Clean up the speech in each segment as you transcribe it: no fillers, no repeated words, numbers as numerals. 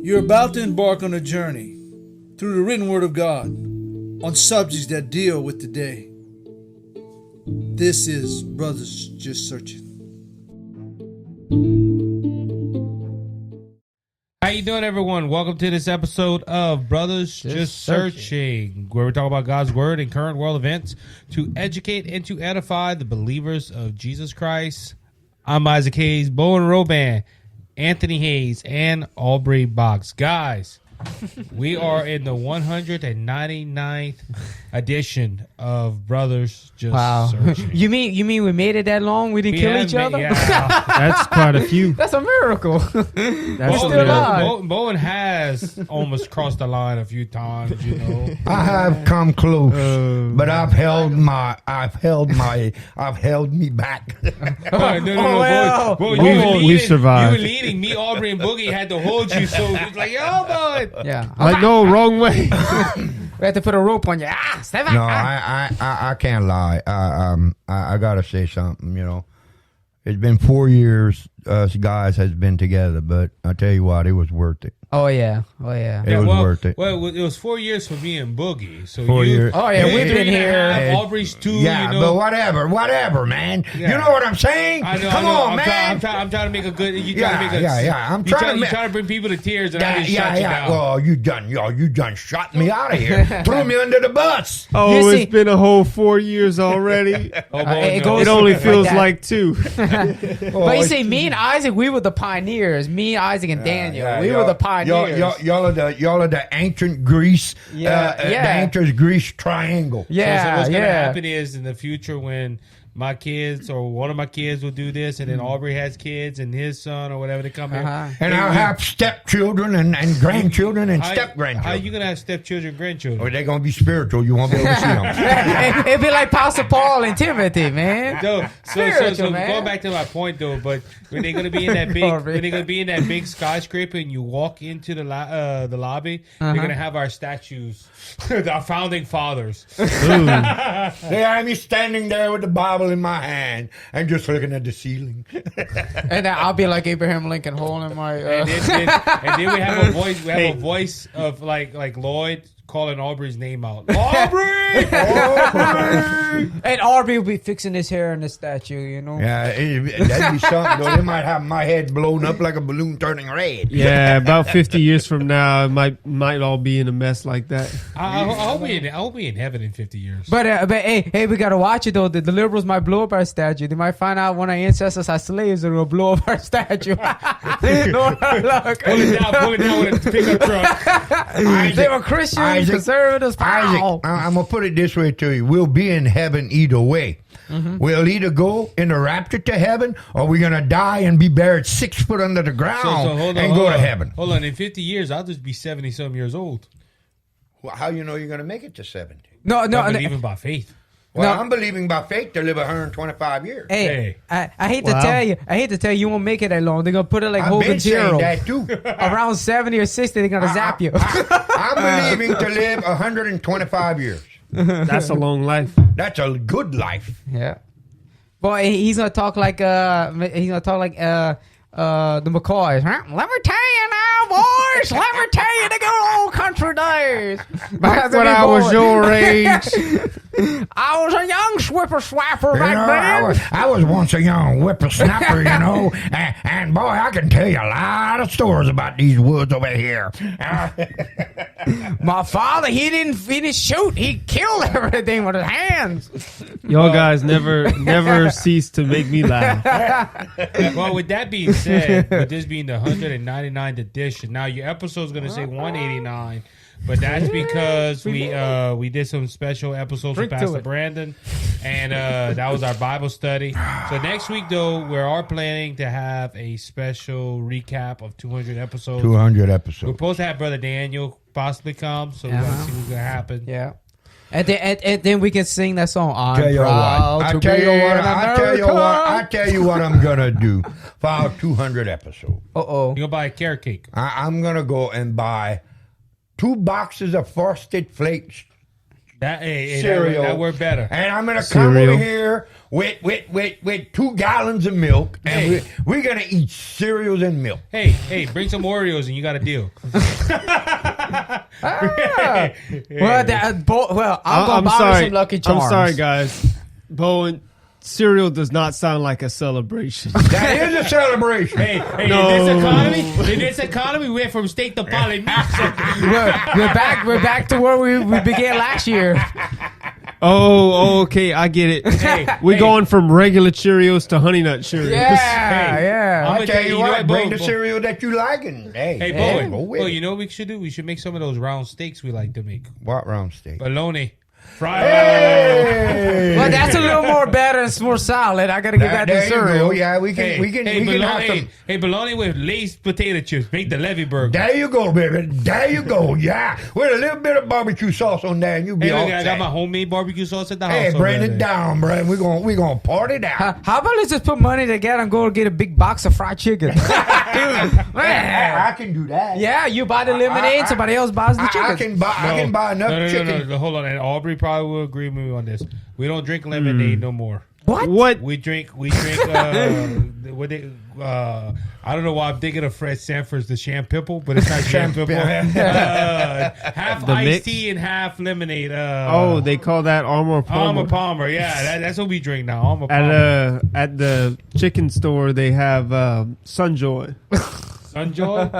You're about to embark on a journey through the written word of God on subjects that deal with today. This is Brothers Just Searching. How you doing, everyone? Welcome to this episode of Brothers Just Searching, where we talk about God's Word and current world events to educate and to edify the believers of Jesus Christ. I'm Isaac Hayes, Bowen Roban, Anthony Hayes, and Aubrey Box. Guys, we are in the 199th edition of Brothers Just Searching. You mean we made it that long? We didn't kill each other? Yeah. That's quite a few. That's a miracle. That's still alive. Bowen has almost crossed the line a few times, you know. I have come close, but I've held me back. No. We survived. You were leading. Me, Aubrey, and Boogie had to hold you, so it's like, yo, bud. Yeah. Like, no, wrong way. We had to put a rope on you. No, I can't lie. I gotta say something. You know, it's been 4 years us guys has been together, but I tell you what, it was worth it. Oh yeah. It was worth it. Well, it was 4 years for me and Boogie. So 4 years. Oh yeah, we've been here. Aubrey's 2. Yeah, you know? but whatever, man. Yeah. You know what I'm saying? I know. Come on, I'm man. trying to make a good. You Yeah. I'm trying to bring people to tears, and I just shut you down. Well, you done shot me out of here. Threw me under the bus. Oh, You see- it's been a whole 4 years already. It goes It only like feels that. like 2. But you see, me and Isaac, we were the pioneers. Me, Isaac, and Daniel, we were the pioneers. Y'all are the ancient Greece, the ancient Greece triangle. So Yeah, what's going to yeah. happen is in the future when my kids or one of my kids will do this, and then Aubrey has kids and his son or whatever, they come here. And I'll have stepchildren and grandchildren and How step-grandchildren. you going to have stepchildren, grandchildren? Or they're going to be spiritual. You won't be able to see them. It'd be like Pastor Paul and Timothy, man. So Spiritual, man. going back to my point though, but when they're gonna be in that big, skyscraper, and you walk into the lobby, they're gonna have our statues, our founding fathers. They have me standing there with the Bible in my hand and just looking at the ceiling. And then I'll be like Abraham Lincoln holding my. And then we have a voice. We have a voice of like Lloyd calling Aubrey's name out. Aubrey. And Aubrey will be fixing his hair in the statue, you know. Yeah, that'd be something though. They might have my head blown up like a balloon turning red. Yeah, about 50 years from now, it might all be in a mess like that. I hope we in heaven in 50 years. But hey, we gotta watch it though. The liberals might blow up our statue. They might find out one of our ancestors are slaves and will blow up our statue. No, look. Pull it down with a pickup truck. They were Christians, conservatives. Isaac, I'm gonna put it this way to you: we'll be in heaven either way. We'll either go in the rapture to heaven, or we're gonna die and be buried 6 foot under the ground and go to heaven. Hold on, in 50 years, I'll just be 70-some years old. Well, how you know you're gonna make it to 70? No. I'm believing by faith. Well, No. I'm believing by faith to live 125 years. Hey, I hate to tell you. I hate to tell you, you won't make it that long. They're gonna put it like I've been Hogan saying Zero. that too. Around 70 or 60, they're gonna zap you. I'm believing to live 125 years. That's a long life. That's a good life. Yeah. Boy, he's gonna talk like the McCoys. Huh? Let me tell you now, boys. Let me tell you the good old country days. Back when I was your age. I was a young swipper-swapper You back know, then. I was once a young whippersnapper, you know, and boy, I can tell you a lot of stories about these woods over here. My father, he didn't shoot. He killed everything with his hands. Y'all guys never cease to make me laugh. Well, with that being said, with this being the 199th edition, now your episode's going to say 189, but that's because we did some special episodes with Pastor Brandon, and that was our Bible study. So next week, though, we are planning to have a special recap of 200 episodes. 200 We're episodes. supposed to have Brother Daniel possibly come, so we're going to see what's going to happen. Yeah. And then we can sing that song. I tell you what I'm gonna do for our 200 episode. Uh oh. You're going to buy a carrot cake. I'm gonna go and buy 2 boxes of Frosted Flakes cereal. That worked better. And I'm gonna come Cereal. over here with 2 gallons of milk, and we're gonna eat cereals and milk. Hey, bring some Oreos and you got a deal. Well, I'm going to buy some Lucky Charms. I'm sorry, guys. Bowen, cereal does not sound like a celebration. That is a celebration. Hey, No. in this economy, we went from steak to poly mix. We're back to where we began last year. Oh, okay, I get it. Hey, We're going from regular Cheerios to Honey Nut Cheerios. Yeah. I'll tell you what, bring the Bowen. cereal that you like, and Hey, go Bowen. with Well, it. you know what we should do? We should make some of those round steaks we like to make. What round steak? Bologna. Fried. Hey! Well, that's a little more better. It's more solid. I got to give that to There you go. cereal. Yeah, we can have some. Hey, bologna with laced potato chips. Make the Levy burger. There you go, baby. There you go. Yeah, with a little bit of barbecue sauce on there, and you'll be Hey, all look, I got set. my homemade barbecue sauce at the house. Hey, over bring there. it down, bro. We're gonna party down. How about let's just put money together and go get a big box of fried chicken? I can do that. Yeah, you buy the lemonade, somebody else buys the chicken. I can buy enough chicken. No. Hold on. And Aubrey probably will agree with me on this. We don't drink lemonade no more. What? We drink. what they, I don't know why I'm thinking of Fred Sanford's the Shampipple, but it's not Shampipple. Half The iced mix? tea and half lemonade. Oh, they call that Armour Palmer. Armour Palmer. Yeah, that's what we drink now. Armour Palmer. At the chicken store, they have Sunjoy. Sunjoy.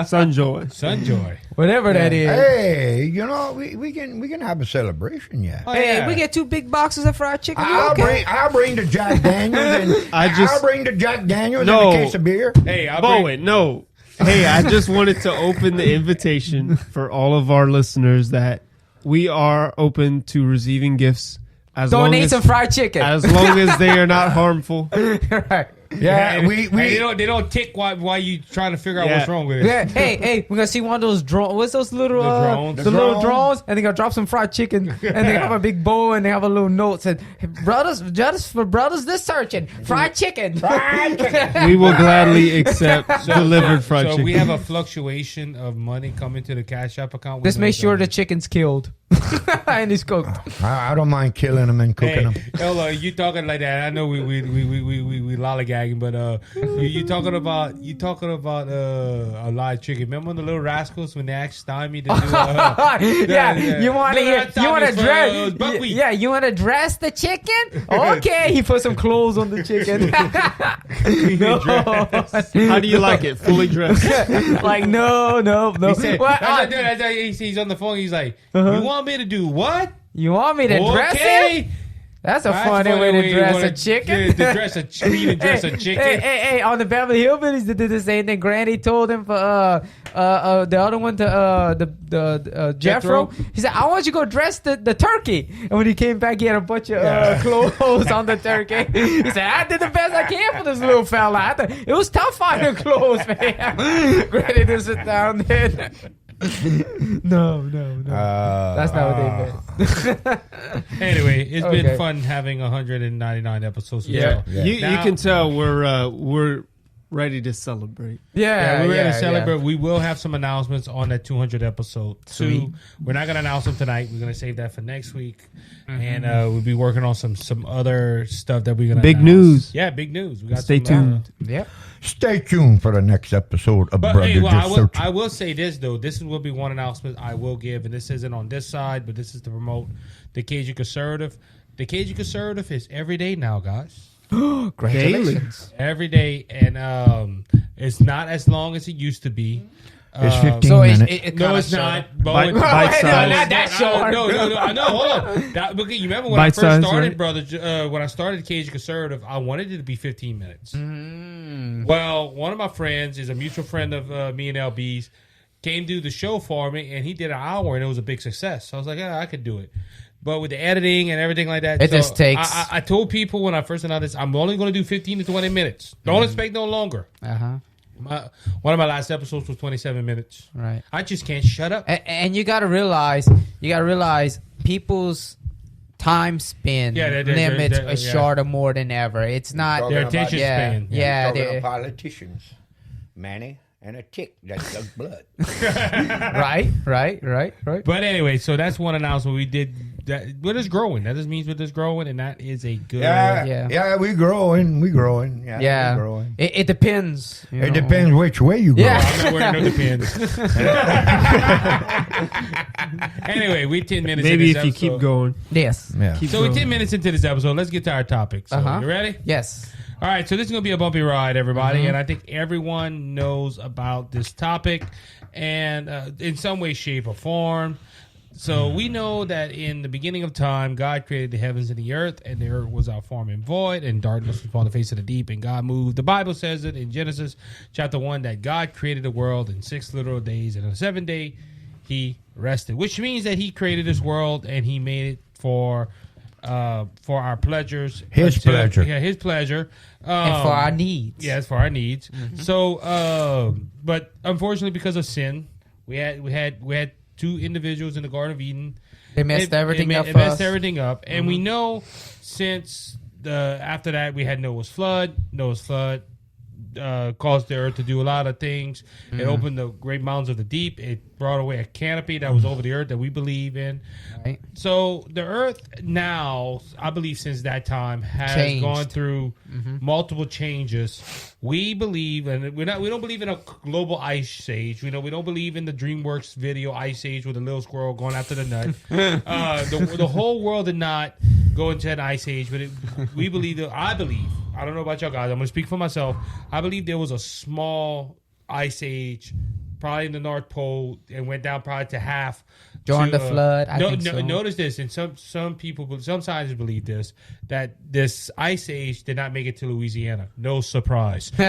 Sunjoy. Whatever that is. Hey, you know we can have a celebration, yeah. Oh, Hey, yeah. we get 2 big boxes of fried chicken. You I'll okay? bring the Jack Daniels and I'll bring the Jack Daniels No. and a case of beer. Hey, I'll Bowen, bring, no. Hey, I just wanted to open the invitation for all of our listeners that we are open to receiving gifts as long Donate as, some fried chicken. as long as they are not harmful. Right. Yeah, and we they don't tick why you trying to figure out Yeah. what's wrong with it. Yeah, hey, we're gonna see one of those drones. What's those little drones? the The little drones? drones? And they're gonna drop some fried chicken, and they have a big bowl, and they have a little note said, hey, "Brothers, just for brothers this searching, fried chicken." We will gladly accept delivered fried So chicken. we have a fluctuation of money coming to the Cashapp account. Just make sure the chicken's killed and it's cooked. I don't mind killing them and cooking them. Ella, you talking like that? I know we lollygagging, but you talking about a live chicken. Remember when the Little Rascals when they asked Stymie to do? You want to that time you want was to for, dress? buckwheat. Yeah, you want to dress the chicken? Okay, he put some clothes on the chicken. No. How do you like it? Fully dressed? Like no. He said, Well, he's on the phone. He's like, "You want me to do what? you want me to dress it? Okay." That's a That's funny way you to dress wanna- a chicken. To dress a chicken. Hey, on the Beverly Hillbillies, they did the same thing. Granny told him for the other one to the Jethro. He said, "I want you to go dress the turkey." And when he came back, he had a bunch of clothes on the turkey. He said, "I did the best I can for this little fella. It was tough finding clothes, man." Granny didn't sit down there. No. That's not what they meant. Anyway, it's Okay. been fun having 199 episodes. Yeah. So, You now- can tell we're ready to celebrate. Yeah, we're gonna yeah. celebrate. We will have some announcements on that 200 episode. Sweet. We're not gonna announce them tonight. We're gonna save that for next week, and we'll be working on some other stuff that we're gonna. Big announce. news. Yeah, big news. We got Stay some, tuned. Yep. Stay tuned for the next episode of But Brother hey, well, Just Searching. I will say this though. This will be one announcement I will give, and this isn't on this side, but this is to promote the Cajun Conservative. The Cajun Conservative is every day now, guys. Congratulations. Every day, and it's not as long as it used to be. It's 15 So minutes. No, it's not. Bite Wait, size. not that short. No, hold on. Because you remember when Bite I first size, started, right? brother? When I started Cajun Conservative, I wanted it to be 15 minutes. Mm. Well, one of my friends is a mutual friend of me and LB's. Came do the show for me, and he did an hour, and it was a big success. So I was like, yeah, I could do it. But with the editing and everything like that, It just takes- I told people when I first announced this, I'm only going to do 15 to 20 minutes. Don't expect no longer. One of my last episodes was 27 minutes. Right. I just can't shut up. And you gotta realize, people's time span limits they're- are shorter more than ever. It's not Their attention span. Yeah, Talking they're- to politicians, Manny. and a tick that sucks blood. Right. But anyway, so that's one announcement we did. That we're just growing. That just means we're just growing, and that is a good. Yeah, we growing. Yeah, we growing. It depends. It depends which way you go. Yeah. I'm not wearing no depends. Anyway, we 10 minutes. Maybe into if this you episode. keep going. Yes. Yeah. Keep So we're going. 10 minutes into this episode. Let's get to our topic. So you ready? Yes. All right, so this is going to be a bumpy ride, everybody, and I think everyone knows about this topic and in some way, shape, or form. So we know that in the beginning of time, God created the heavens and the earth, and the earth was out form and void, and darkness was upon the face of the deep, and God moved. The Bible says it in Genesis chapter 1 that God created the world in 6 literal days, and on the 7th day, he rested, which means that he created this world, and he made it for our pleasures. His pleasure. Yeah, his pleasure. And for our needs. Yeah, it's for our needs. So, but unfortunately, because of sin, we had 2 individuals in the Garden of Eden. They messed everything up. It messed everything up, and we know since after that we had Noah's flood. Noah's flood caused the earth to do a lot of things. It opened the great mountains of the deep. It brought away a canopy that was over the earth that we believe in. Right. So the earth now, I believe since that time, has Changed. gone through multiple changes. We believe, and we don't believe in a global ice age. We don't believe in the DreamWorks video Ice Age with a little squirrel going after the nut. The whole world did not go into an ice age, but we believe that. I don't know about y'all guys. I'm going to speak for myself. I believe there was a small ice age, probably in the North Pole, and went down probably to half. During the flood, I think so. Notice this, and some scientists believe this, that this ice age did not make it to Louisiana. No surprise. No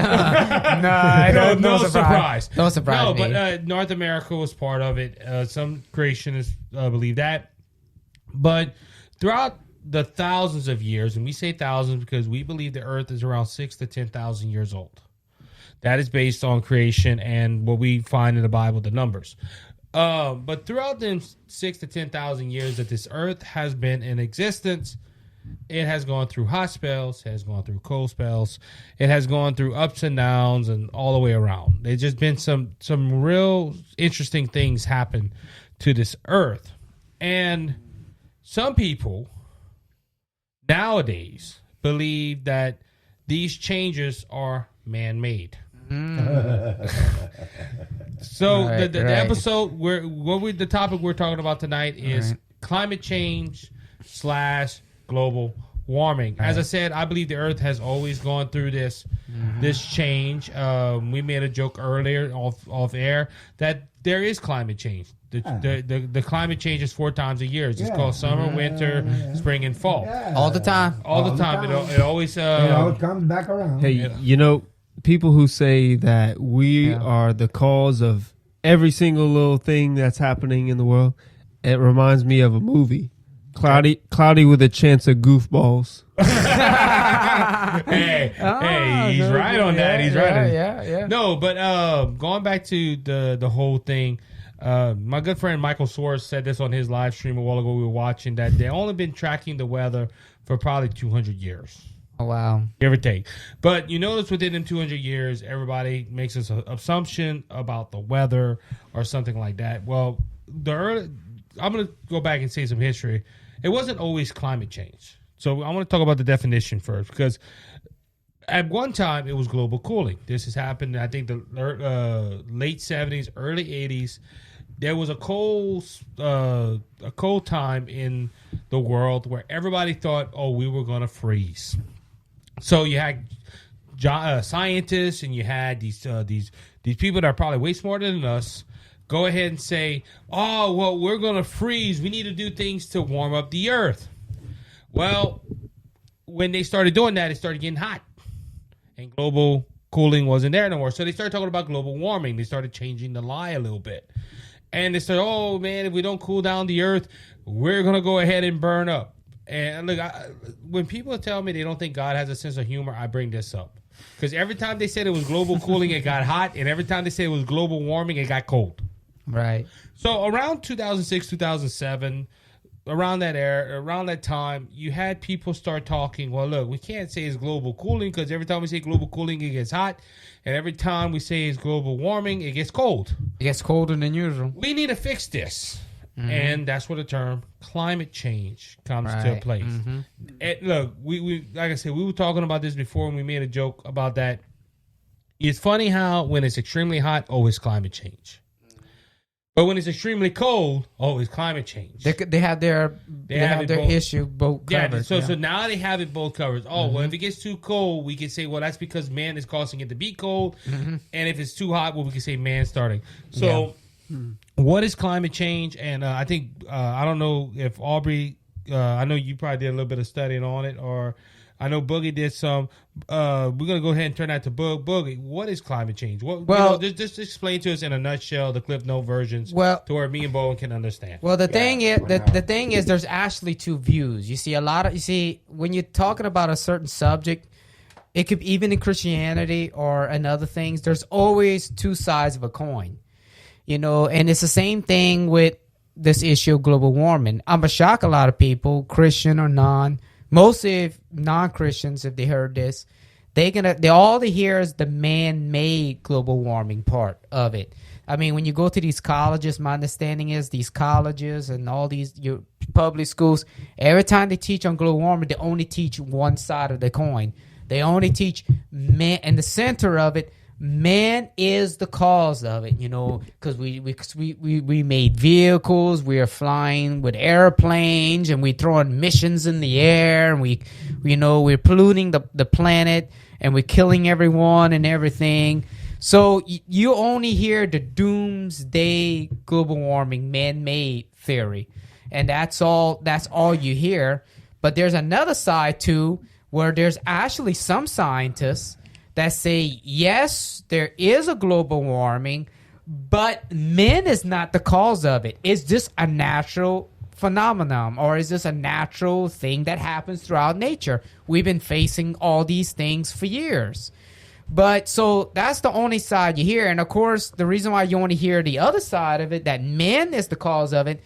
surprise. No surprise. No, but North America was part of it. Some creationists believe that. But throughout the thousands of years, and we say thousands because we believe the earth is around 6,000 to 10,000 years old. That is based on creation and what we find in the Bible, the numbers. But throughout them 6,000 to 10,000 years that this earth has been in existence, it has gone through hot spells, has gone through cold spells, it has gone through ups and downs and all the way around. There's just been some real interesting things happen to this earth. And some people nowadays believe that these changes are man-made. So the episode the topic we're talking about tonight is climate change / global warming. As I said, I believe the earth has always gone through this change. We made a joke earlier off air that there is climate change. The climate changes 4 times a year. It's just called summer, winter, spring, and fall. All the time. All the time. It always it comes back around. Hey, people who say that we are the cause of every single little thing that's happening in the world, it reminds me of a movie, Cloudy with a Chance of Goofballs. Hey, he's right on that. He's right. Yeah. No, but going back to the whole thing, my good friend Michael Soares said this on his live stream a while ago. We were watching that they've only been tracking the weather for probably 200 years. Oh, wow. Give or take. But you notice within them 200 years, everybody makes an assumption about the weather or something like that. Well, I'm going to go back and say some history. It wasn't always climate change. So I want to talk about the definition first, because at one time it was global cooling. This has happened, I think, the late 70s, early 80s. There was a cold time in the world where everybody thought, we were going to freeze. So you had scientists and you had these people that are probably way smarter than us go ahead and say, we're going to freeze. We need to do things to warm up the earth. Well, when they started doing that, it started getting hot. And global cooling wasn't there no more. So they started talking about global warming. They started changing the lie a little bit. And they said, if we don't cool down the earth, we're going to go ahead and burn up. And look, when people tell me they don't think God has a sense of humor, I bring this up. Because every time they said it was global cooling, it got hot. And every time they said it was global warming, it got cold. Right. So around 2006, 2007, around that time, you had people start talking, well, look, we can't say it's global cooling because every time we say global cooling, it gets hot. And every time we say it's global warming, it gets cold. It gets colder than usual. We need to fix this. And that's where the term climate change comes to place. And look, we like I said, we were talking about this before and we made a joke about that. It's funny how when it's extremely hot, it's climate change. But when it's extremely cold, it's climate change. They have their issue both covered. So now they have it both covered. Well, if it gets too cold, we can say, well, that's because man is causing it to be cold. And if it's too hot, we can say man starting. So what is climate change? And I think, I don't know if Aubrey, I know you probably did a little bit of studying on it, or I know Boogie did some. We're going to go ahead and turn that to Boogie. What is climate change? Just explain to us in a nutshell the Cliff Note versions to where me and Bowen can understand. Well, the thing is there's actually two views. You see, when you're talking about a certain subject, it could even in Christianity or in other things, there's always two sides of a coin. And it's the same thing with this issue of global warming. I'm going to shock a lot of people, Christian or non. Mostly non-Christians, if they heard this, all they hear is the man-made global warming part of it. I mean, when you go to these colleges, my understanding is these colleges and all these your public schools, every time they teach on global warming, they only teach one side of the coin. They only teach man, in the center of it, man is the cause of it, because we made vehicles, we are flying with airplanes, and we throwing missions in the air, and we're polluting the planet, and we're killing everyone and everything. So you only hear the doomsday global warming man-made theory, and that's all you hear. But there's another side too, where there's actually some scientists that say, yes, there is a global warming, but man is not the cause of it. It's just a natural phenomenon, or is this a natural thing that happens throughout nature? We've been facing all these things for years. But so that's the only side you hear. And of course, the reason why you only hear the other side of it, that man is the cause of it,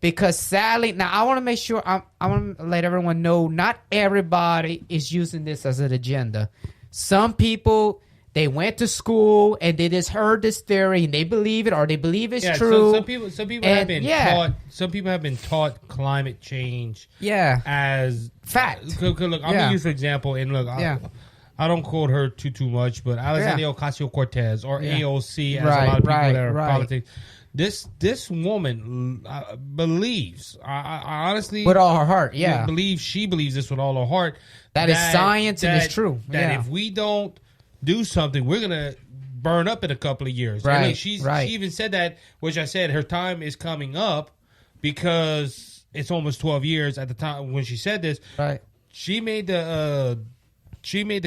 because sadly, now I want to make sure, I want to let everyone know, not everybody is using this as an agenda. Some people, they went to school and they just heard this theory and they believe it, or they believe it's true. So some people have been taught. Some people have been taught climate change. As fact. Look, I'm gonna use for example, and look, I don't quote her too much, but Alexandria Ocasio-Cortez or AOC, as a lot of people that are politics. This woman believes, I honestly, with all her heart, she believes this with all her heart. That is science and it's true. That if we don't do something, we're gonna burn up in a couple of years. Right. And she even said that, which I said her time is coming up because it's almost 12 years at the time when she said this. Right. She made the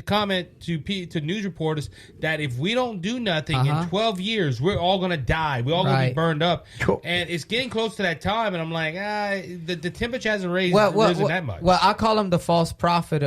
comment to news reporters that if we don't do nothing in 12 years, we're all going to die. We're all going to be burned up. Cool. And it's getting close to that time, and I'm like, the temperature hasn't risen that much. Well, I call him the false prophet,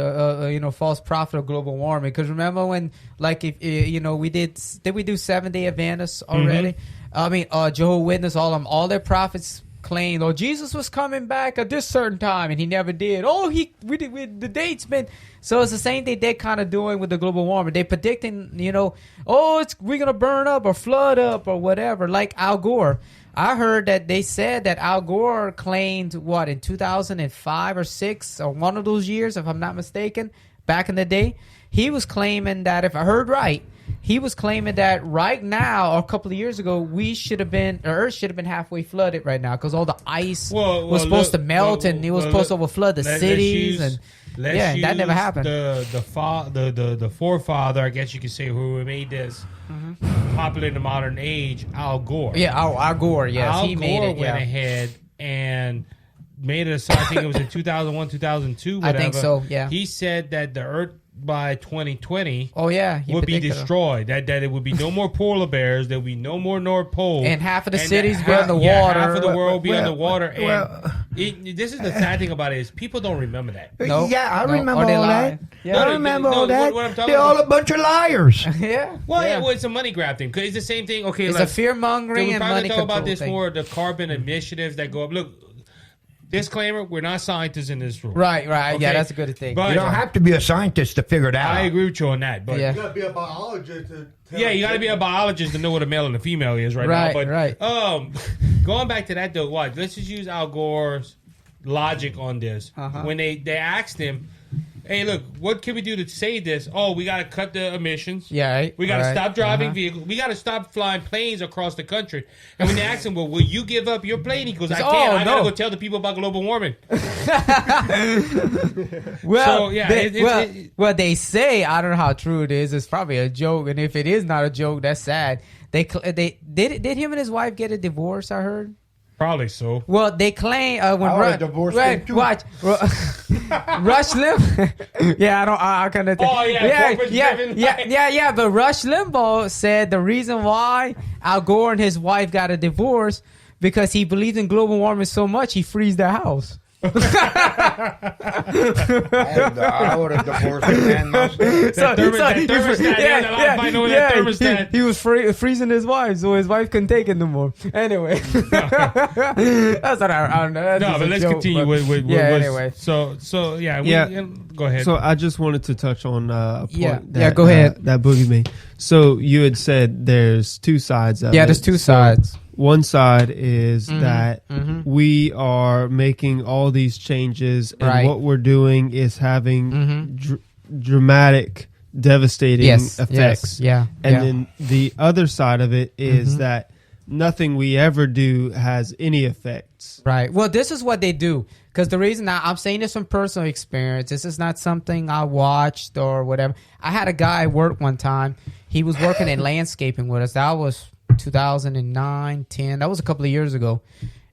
false prophet of global warming. Because remember when, like, if we did we do 7-day Adventists already? I mean, Jehovah's Witness, all their prophets claimed, Jesus was coming back at this certain time, and he never did. The date's been. So it's the same thing they're kind of doing with the global warming. They're predicting, we're gonna burn up or flood up or whatever. Like Al Gore, I heard that they said that Al Gore claimed in 2005 or 6 or one of those years, if I'm not mistaken, back in the day, he was claiming that, if I heard right, he was claiming that right now, or a couple of years ago, Earth should have been halfway flooded right now because all the ice was supposed to melt and it was supposed to overflood the cities. That never happened. The forefather, I guess you could say, who made this popular in the modern age, Al Gore. Yeah, Al Gore. Yes, Al Gore went ahead and made it. I think it was in 2001, 2002. Whatever. I think so. Yeah, he said that the Earth by 2020 would be destroyed. That it would be no more polar bears, there would be no more North Pole, and half of the cities be underwater. Half of the world be underwater. This is the sad thing about it, is people don't remember that. Nope. I remember all that. I remember all that. They're all a bunch of liars. Well, it's a money grab thing. Cause it's the same thing. Okay, it's a fear mongering and money control. We probably talk about this more, the carbon emissions that go up. Look, disclaimer: we're not scientists in this room. Right. Okay? Yeah, that's a good thing. But You don't have to be a scientist to figure it out. I agree with you on that. But Yeah. You gotta be a biologist to tell yeah, you got to be a biologist to know what a male and a female is right now. But Right. going back to that though, watch. Let's just use Al Gore's logic on this. When they asked him, "Hey, look, what can we do to save this?" Oh, we got to cut the emissions. Yeah, right. We got to Right. stop driving vehicles. We got to stop flying planes across the country. And when they asked him, "Well, will you give up your plane?" He goes, "I can't. I got to go tell the people about global warming." Well, So, yeah, they say, I don't know how true it is. It's probably a joke, and if it is not a joke, that's sad. They did him and his wife get a divorce? I heard. Probably so. Well, they claim when I would've divorced him too. watch Rush Limbaugh. Yeah, I kind of. Oh, yeah, corporate driven. yeah. But Rush Limbaugh said the reason why Al Gore and his wife got a divorce because he believed in global warming so much he freezed their house. I would have divorced the man myself. He was freezing his wife, so his wife couldn't take it no more. Anyway, that's what I don't know. No, but let's continue with anyway. So yeah, go ahead. So I just wanted to touch on a point Yeah, go ahead. that Boogie made. So you had said there's two sides of it. Yeah, there's two sides. One side is that we are making all these changes, and what we're doing is having dramatic, devastating effects. Yeah. And then the other side of it is that nothing we ever do has any effects. Right. Well, this is what they do. Because the reason I'm saying this from personal experience, this is not something I watched or whatever. I had a guy work one time. He was working in landscaping with us. That was 2009, 10. That was a couple of years ago.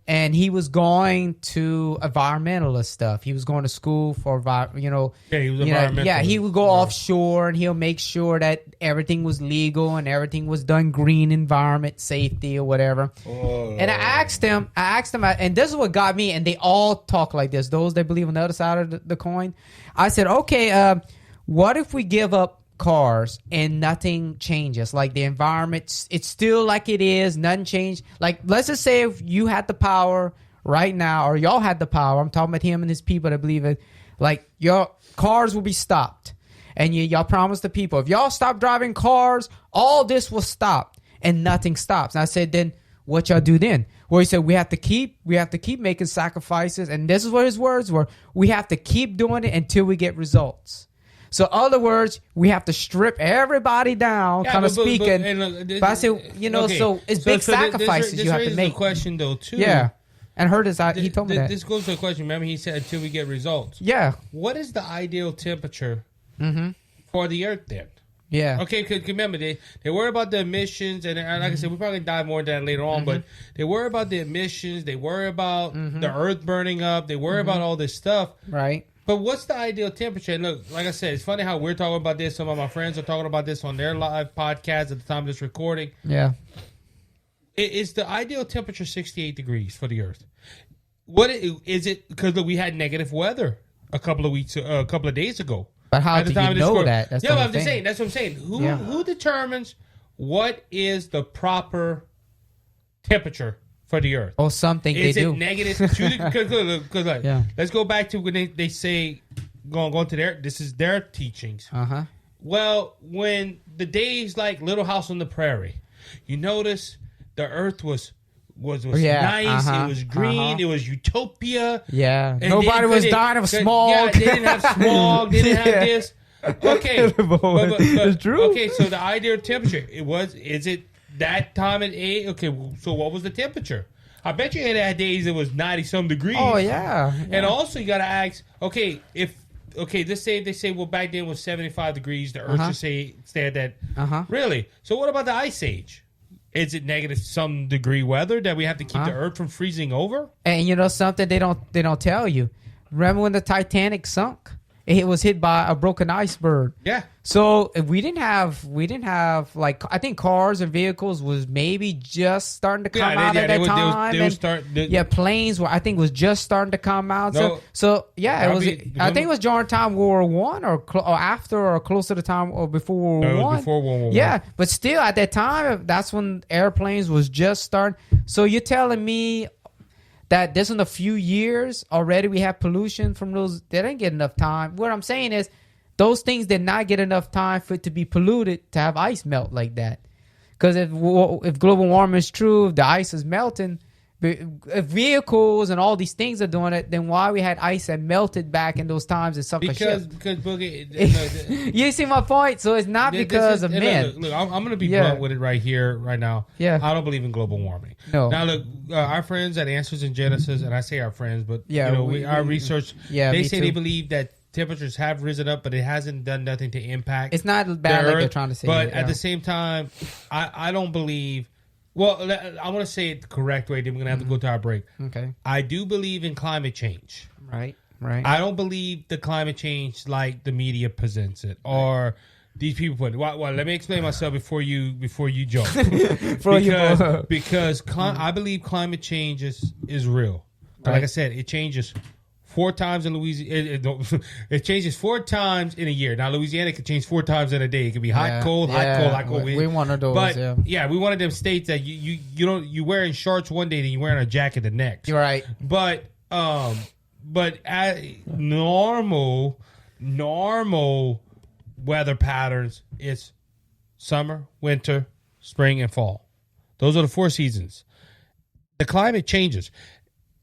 And he was going to environmentalist stuff. He was going to school for, he was environmental. Yeah, he would go offshore and he'll make sure that everything was legal and everything was done green environment, safety or whatever. And I asked him, and this is what got me, and they all talk like this, those that believe on the other side of the coin. I said, okay, what if we give up cars and nothing changes? Like the environment, it's still like it is, nothing changed. Like, let's just say if you had the power right now, or y'all had the power, I'm talking about him and his people that believe it, like your cars will be stopped. And y'all promise the people, if y'all stop driving cars, all this will stop, and nothing stops. And I said, then what y'all do then? Well, he said, we have to keep making sacrifices. And this is what his words were. We have to keep doing it until we get results. So, in other words, we have to strip everybody down, kind of speaking. But I said, so it's big sacrifices you have to make. This question, though, too. Yeah. And heard his, he told me that. This goes to a question. Remember, he said, until we get results. Yeah. What is the ideal temperature for the Earth then? Yeah. Okay, because remember, they worry about the emissions, and like I said, we'll probably dive more into that later on, but they worry about the emissions, they worry about the Earth burning up, they worry about all this stuff. Right. But what's the ideal temperature? And look, like I said, it's funny how we're talking about this. Some of my friends are talking about this on their live podcast at the time of this recording. Yeah. Is the ideal temperature 68 degrees for the Earth? What is it? Because look, we had negative weather a couple of days ago. But how do you know that? That's what I'm saying. That's what I'm saying. Who determines what is the proper temperature for the Earth? Or something is they do. Is it negative 2 degrees? Because let's go back to when they say, going to this is their teachings. Well, when the days like Little House on the Prairie, you notice the Earth was nice. It was green. It was utopia. Yeah. Nobody was dying of smog. Yeah, they didn't have smog. They didn't have this. Okay. but it's true. Okay, so the ideal temperature, is it that time at 8? Okay, so what was the temperature? I bet you had days it was 90-some degrees. Oh, yeah. And also you got to ask, let's say they say, well, back then it was 75 degrees. The Earth should stay at that. Really? So what about the Ice Age? Is it negative some degree weather that we have to keep the Earth from freezing over? And you know something they don't tell you. Remember when the Titanic sunk? It was hit by a broken iceberg. Yeah. So if we didn't have like, I think cars and vehicles was maybe just starting to come out at that time. Planes were, I think, was just starting to come out. So yeah, it was. I think it was during time World War I or after or close to the time or before World War I. Before World War I. Yeah, but still at that time, that's when airplanes was just starting. So you're telling me that there's in a few years already we have pollution from those. They didn't get enough time. What I'm saying is those things did not get enough time for it to be polluted to have ice melt like that. Because if global warming is true, if the ice is melting, if vehicles and all these things are doing it, then why we had ice that melted back in those times and suck a ship? Because Boogie, you see my point? So it's not because of men. Look, I'm going to be blunt with it right here, right now. Yeah. I don't believe in global warming. No. Now, look, our friends at Answers in Genesis, and I say our friends, but our research, they say they believe that temperatures have risen up, but it hasn't done nothing to impact. It's not bad like they're trying to say. But at the same time, I don't believe. Well, I want to say it the correct way. Then we're gonna have to go to our break. Okay. I do believe in climate change. Right. I don't believe the climate change like the media presents it, or these people put it. Well, let me explain myself before you jump. because I believe climate change is real. Right. Like I said, it changes 4 times in Louisiana. It changes 4 times in a year. Now, Louisiana can change 4 times in a day. It could be hot, cold, hot, cold, hot, cold. We one of those. But we one of them states that you wearing shorts one day and you wearing a jacket the next. You're right. But at normal weather patterns, it's summer, winter, spring, and fall. Those are the 4 seasons. The climate changes.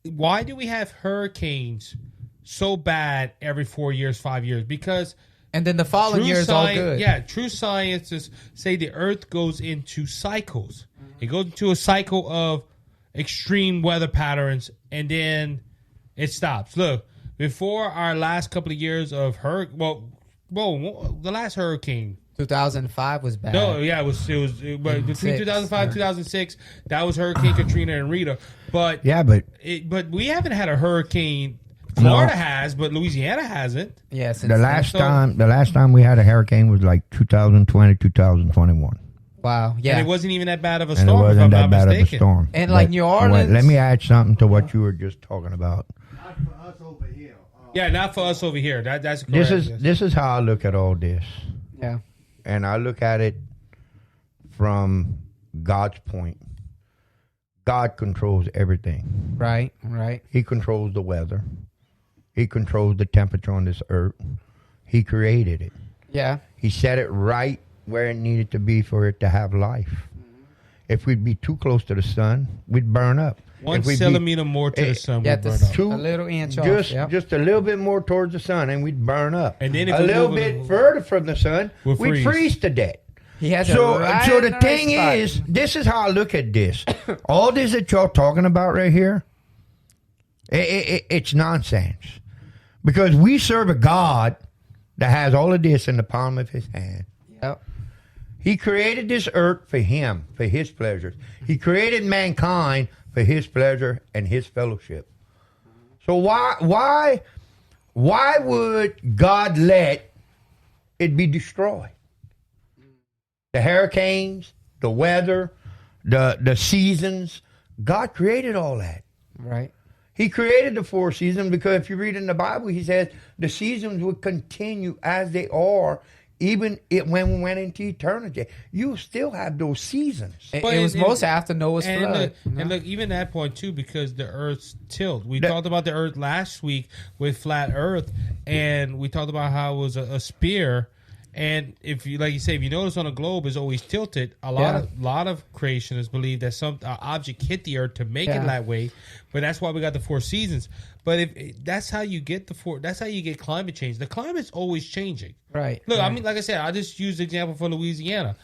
Why do we have hurricanes so bad every 4 years, 5 years? Because and then the following year is all good. Yeah, true scientists say the Earth goes into cycles. It goes into a cycle of extreme weather patterns, and then it stops. Look, before our last couple of years of the last hurricane. 2005 was bad. No, yeah, it was between 2005 and 2006. That was Hurricane Katrina and Rita. But we haven't had a hurricane. Florida has, but Louisiana hasn't. Yes. The last time we had a hurricane was like 2020, 2021. Wow. Yeah. And it wasn't even that bad of a and storm. It wasn't if I'm that not bad mistaken. of a storm. And like New Orleans. Let me add something to what you were just talking about. Not for us over here. Yeah, not for us over here. That's correct. This is how I look at all this. Yeah. And I look at it from God's point. God controls everything. Right. He controls the weather. He controls the temperature on this earth. He created it. Yeah. He set it right where it needed to be for it to have life. If we'd be too close to the sun, we'd burn up. 1 centimeter more to the sun, we'd burn up. A little inch off. Just a little bit more towards the sun, and we'd burn up. And then if a little bit further from the sun, we'd freeze to death. He has so the thing is, this is how I look at this. All this that y'all talking about right here, it's nonsense. Because we serve a God that has all of this in the palm of his hand. Yep. He created this earth for him, for his pleasures. He created mankind for his pleasure and his fellowship. So why would God let it be destroyed? The hurricanes, the weather, the seasons, God created all that. Right. He created the 4 seasons because if you read in the Bible, he says the seasons would continue as they are even when we went into eternity. You still have those seasons. It was most after Noah's flood. And look, even that point too, because the Earth's tilt. We talked about the Earth last week with flat Earth, and we talked about how it was a spear. And if you notice on a globe is always tilted. A lot of creationists believe that some object hit the Earth to make it that way. But that's why we got the 4 seasons. But if that's how you get that's how you get climate change. The climate's always changing. Right. Look, I mean, like I said, I just used the example for Louisiana.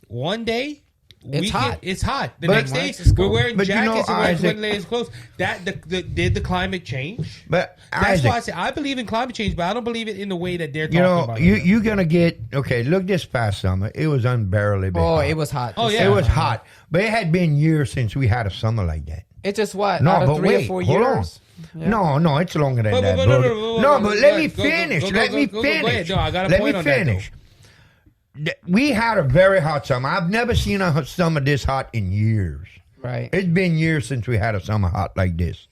One day it's hot. It's hot. The next day we're wearing jackets and wearing layers of clothes. Did the climate change? But that's why I say I believe in climate change, but I don't believe it in the way that they're talking about. You're gonna get look, this past summer it was unbearably hot. Oh, it was hot. Oh yeah, it was hot. But it had been years since we had a summer like that. It's just what? No, out of but 3 wait, or 4 hold years. on. Yeah. No, it's longer than that. No, but let me finish. Let me finish. No, I got a point on that. We had a very hot summer. I've never seen a summer this hot in years. Right. It's been years since we had a summer hot like this.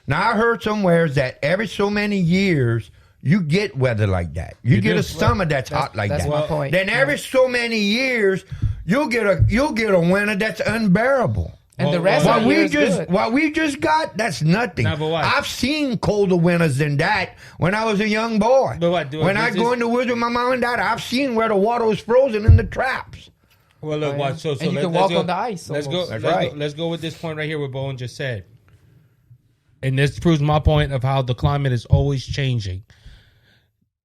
Now, I heard somewhere that every so many years, you get weather like that. You get a summer that's hot like that. That's my point. Then every so many years, you'll get a winter that's unbearable. And the rest of the year is good. What we just got, that's nothing. Nah, but what? I've seen colder winters than that when I was a young boy. But what? When I go in the woods with my mom and dad, I've seen where the water was frozen in the traps. Well, look, watch. So and you can walk on the ice. Let's go. almost. That's Let's right. go. Let's go with this point right here. What Bowen just said, and this proves my point of how the climate is always changing.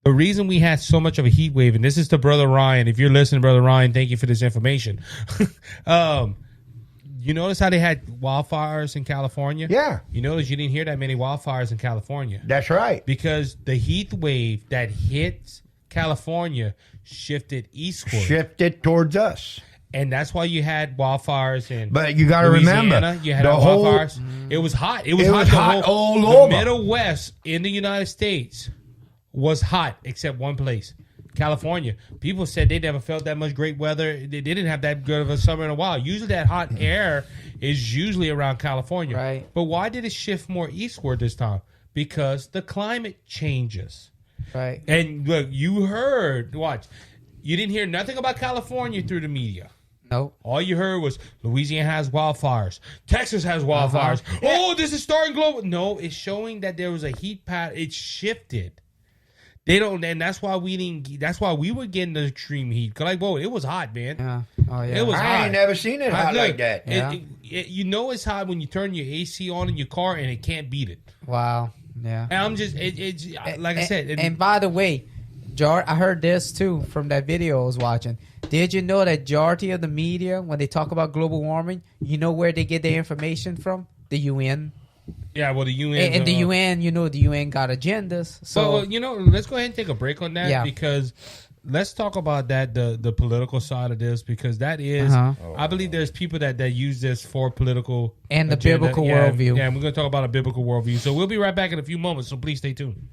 The reason we had so much of a heat wave, and this is to Brother Ryan. If you're listening, Brother Ryan, thank you for this information. You notice how they had wildfires in California? Yeah. You notice you didn't hear that many wildfires in California That's right. because the heat wave that hit California shifted eastward. Shifted towards us. And that's why you had wildfires in But you got to Louisiana. remember, You had the whole wildfires. It was hot. It was It hot. was the hot whole, all the over. Middle West in the United States was hot except one place, California. People said they never felt that much great weather. They didn't have that good of a summer in a while. Usually that hot air is usually around California. Right. But why did it shift more eastward this time? Because the climate changes. Right. And look, you heard, watch, you didn't hear nothing about California through the media. Nope. All you heard was Louisiana has wildfires. Texas has wildfires. Oh, this is starting global. No, it's showing that there was a heat pattern. It shifted. They don't, and that's why we didn't. That's why we were getting the extreme heat. Cause like, whoa, it was hot, man. Yeah. Oh yeah. It was I hot. ain't never seen it hot Look, like that. Yeah. You know it's hot when you turn your AC on in your car and it can't beat it. Wow. Yeah. And I'm just, it's like I said. And by the way, I heard this too from that video I was watching. Did you know that majority of the media, when they talk about global warming, you know where they get their information from? The UN. Yeah, well, the UN. And the UN, you know, the UN got agendas. So, So, let's go ahead and take a break on that Yeah. because let's talk about that, the political side of this, because that is, I believe there's people that use this for political and the agenda. biblical Yeah, worldview. Yeah, and we're going to talk about a biblical worldview. So we'll be right back in a few moments, so please stay tuned.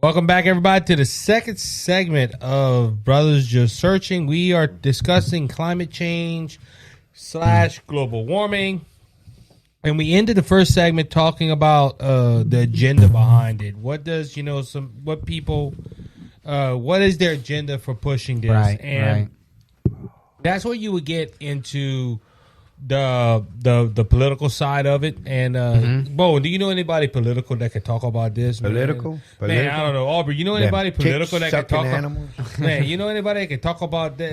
Welcome back, everybody, to the second segment of Brothers Just Searching. We are discussing climate change / global warming. And we ended the first segment talking about the agenda behind it. What does, what people, what is their agenda for pushing this? Right, and that's where you would get into the political side of it. And Bo, do you know anybody political that could talk about this? Political? Man, I don't know. Aubrey, you know anybody political that could talk animals? Man, you know anybody that can talk about that?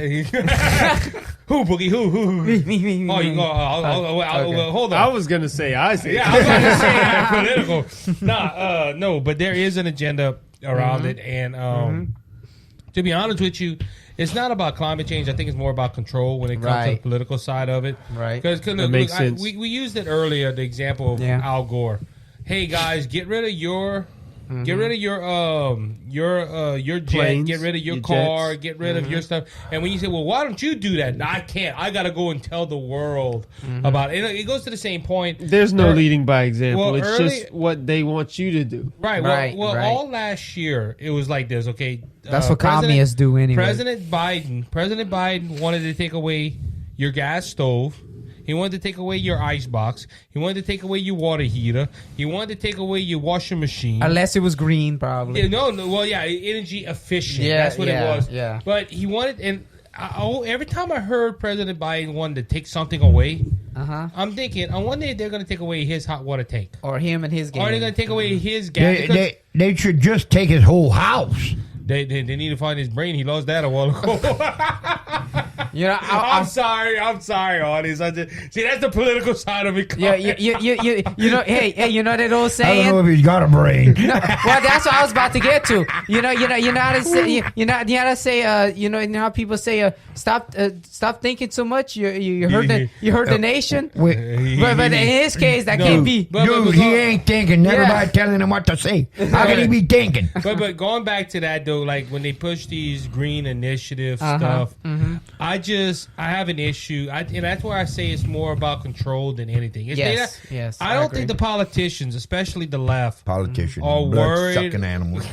Who, Boogie? Who? Me. Oh, you go. Okay. Hold on. I was gonna say Isaac. Yeah, I was going to say that political. No, but there is an agenda around it, and to be honest with you, it's not about climate change. I think it's more about control when it comes to the political side of it. Right. Because That makes sense. we used it earlier, the example of Al Gore. Hey guys, get rid of your jet, Planes, get rid of your your car, jets. get rid of your stuff. And when you say, well, why don't you do that? No, I can't. I got to go and tell the world about it. It goes to the same point. There's no leading by example. Well, it's just what they want you to do. Right. Well, all last year it was like this. Okay, That's what communists do anyway. President Biden wanted to take away your gas stove. He wanted to take away your ice box. He wanted to take away your water heater. He wanted to take away your washing machine. Unless it was green, probably. Yeah, no, well, yeah, energy efficient. Yeah, That's what it was. yeah. But he wanted, and every time I heard President Biden wanted to take something away, I'm thinking, on one day they're going to take away his hot water tank. Or him and his game. Or they're going to take away his gas. They should just take his whole house. They need to find his brain. He lost that a while ago. I'm sorry, audience. See, that's the political side of it. Yeah, you know, hey, you know that old I saying? don't know if he's got a brain. Well, that's what I was about to get to. You know how to say, you know how to say, you know how people say, stop thinking so much. You hurt the nation. But in his case, that can't be. Dude, he ain't thinking. Everybody telling him what to say. How can he be thinking? But going back to that though, like when they push these green initiative stuff, I have an issue, and that's where I say it's more about control than anything. Yes. I don't think the politicians, especially the left, Politicians, are worried. blood-sucking animals.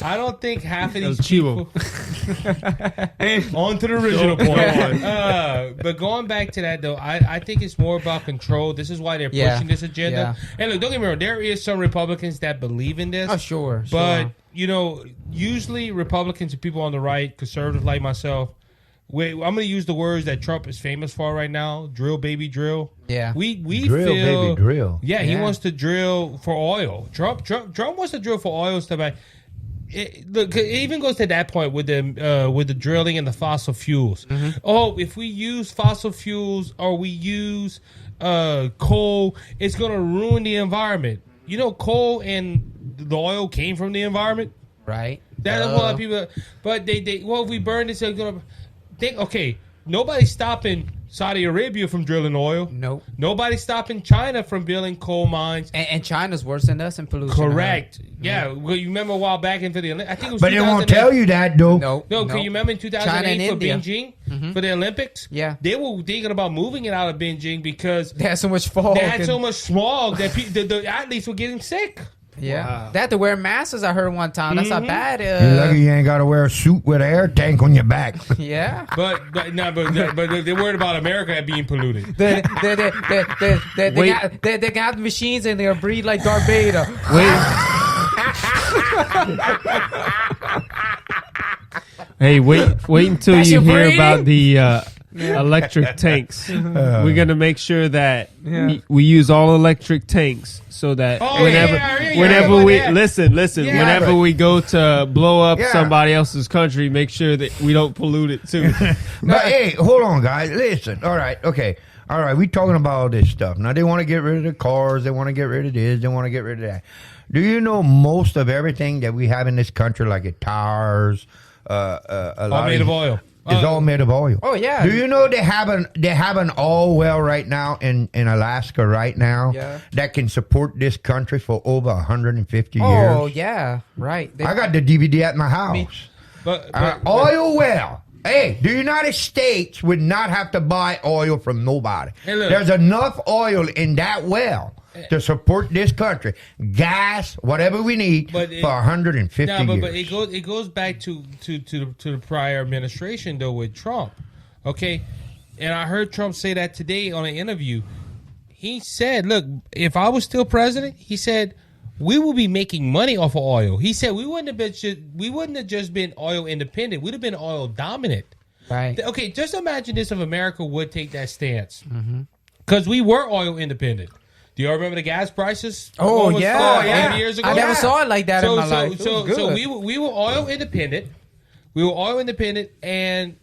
I don't think half of these Chivo. people. On to the original point. But going back to that though, I think it's more about control. This is why they're pushing this agenda. And look, don't get me wrong, there is some Republicans that believe in this. Oh, sure. But, usually Republicans and people on the right, conservatives like myself, I'm going to use the words that Trump is famous for right now. Drill, baby, drill. Yeah. We Drill, feel, baby, drill. Yeah, he Yeah. wants to drill for oil. Trump wants to drill for oil stuff. Look, it even goes to that point with the drilling and the fossil fuels. Oh, if we use fossil fuels or we use coal, it's going to ruin the environment. You know, coal and the oil came from the environment. Right. That's a whole lot of people. But they well, if we burn this, it's going to think. Okay, nobody's stopping Saudi Arabia from drilling oil. Nope. Nobody's stopping China from building coal mines. And China's worse than us in pollution. Correct. Yeah. Well, you remember a while back into the Olympics? I think it was. But they won't 2008. tell you that, though. No. Can you remember in 2008 and for India. Beijing for the Olympics? Yeah. They were thinking about moving it out of Beijing because They had so much fog. they had so much smog that the athletes were getting sick. Yeah. Wow. They had to wear masks, I heard one time. That's how bad. You're lucky you ain't got to wear a suit with an air tank on your back. Yeah. But they're worried about America being polluted. They got machines and they'll breathe like Darth Vader. Hey, wait until That's you your hear breathing? about the electric tanks. We're gonna make sure that Yeah. we use all electric tanks so that Oh, whenever yeah, we yeah. listen, Yeah, whenever but- we go to blow up Yeah. somebody else's country, make sure that we don't pollute it too. But hey, hold on, guys. Listen. All right. Okay. All right. We talking about all this stuff. Now, they want to get rid of the cars. They want to get rid of this. They want to get rid of that. Do you know most of everything that we have in this country, like it tires, a All lot made of oil. It's all made of oil. Oh, yeah. Do you know they have an oil well right now in Alaska right now Yeah. that can support this country for over 150 Oh, years? yeah. Right. I got the DVD at my house. But Oil well. Hey, the United States would not have to buy oil from nobody. Hey, look. There's enough oil in that well to support this country. Gas, whatever we need But for 150 years. but it goes back to the prior administration though with Trump. Okay? And I heard Trump say that today on an interview. He said, look, if I was still president, he said, we will be making money off of oil. He said we wouldn't have just been oil independent. We'd have been oil dominant. Right. Okay, just imagine this if America would take that stance. Because we were oil independent. Do you all remember the gas prices? Oh, Almost yeah. 30 years ago? I never saw it like that in my life. It So was good. we were oil independent. We were oil independent, and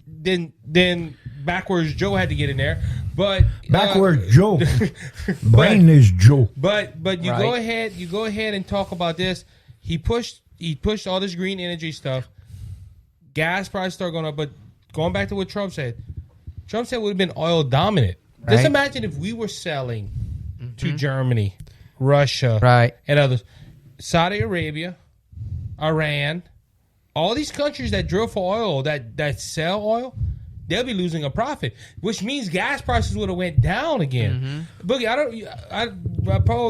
then backwards Joe had to get in there. But Backwards Joe. Brainless Joe. But you Right. go ahead and talk about this. He pushed all this green energy stuff. Gas prices start going up. But going back to what Trump said we'd have been oil dominant. Just Right. imagine if we were selling to Germany, Russia, Right. and others, Saudi Arabia, Iran, all these countries that drill for oil, that sell oil, they'll be losing a profit, which means gas prices would have went down again. Boogie,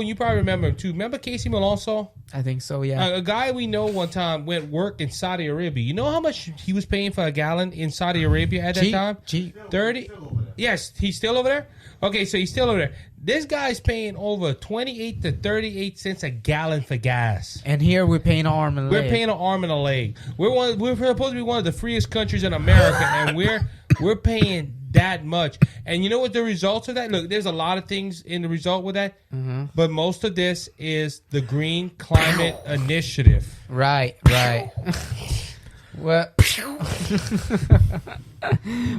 you probably remember him too. Remember Casey Malonzo? I think so, yeah. A guy we know one time went work in Saudi Arabia. You know how much he was paying for a gallon in Saudi Arabia at that Cheap, time? cheap. 30? Yes, he's still over there? Okay, so he's still over there. This guy's paying over 28 to 38 cents a gallon for gas. And here we're paying an arm and a We're leg. paying an arm and a leg. We're supposed to be one of the freest countries in America, and we're paying that much. And you know what the results of that? Look, there's a lot of things in the result with that, but most of this is the Green Climate Initiative. Right.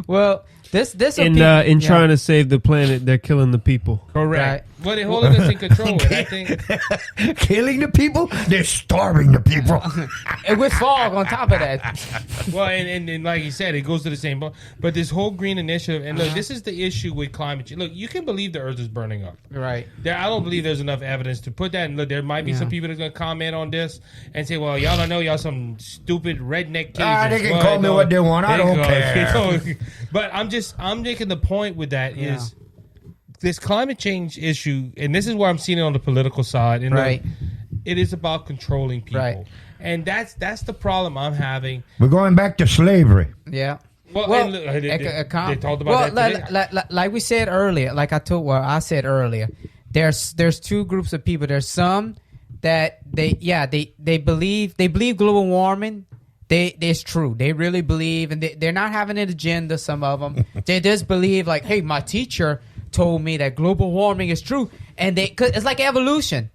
Well, this In trying to save the planet, they're killing the people. Correct. Well, they're holding us in control. And I think Killing the people? They're starving the people. and with fog on top of that. well, and like you said, it goes to the same boat. But this whole green initiative, and look, this is the issue with climate change. Look, you can believe the earth is burning up. Right. I don't believe there's enough evidence to put that. And look, there might be some people that's going to comment on this and say, well, y'all don't know, y'all some stupid redneck Cajuns. They can call me what they want. I don't care. But I'm making the point with that is this climate change issue, and this is where I'm seeing it on the political side. And Right. it is about controlling people. Right. And that's the problem I'm having. We're going back to slavery. Yeah. Well, and look, they talked about that today. Like we said earlier, I said earlier, there's two groups of people. There's some that they believe global warming. it's true. They really believe, and they're not having an agenda. Some of them, they just believe like, hey, my teacher told me that global warming is true, and cause it's like evolution.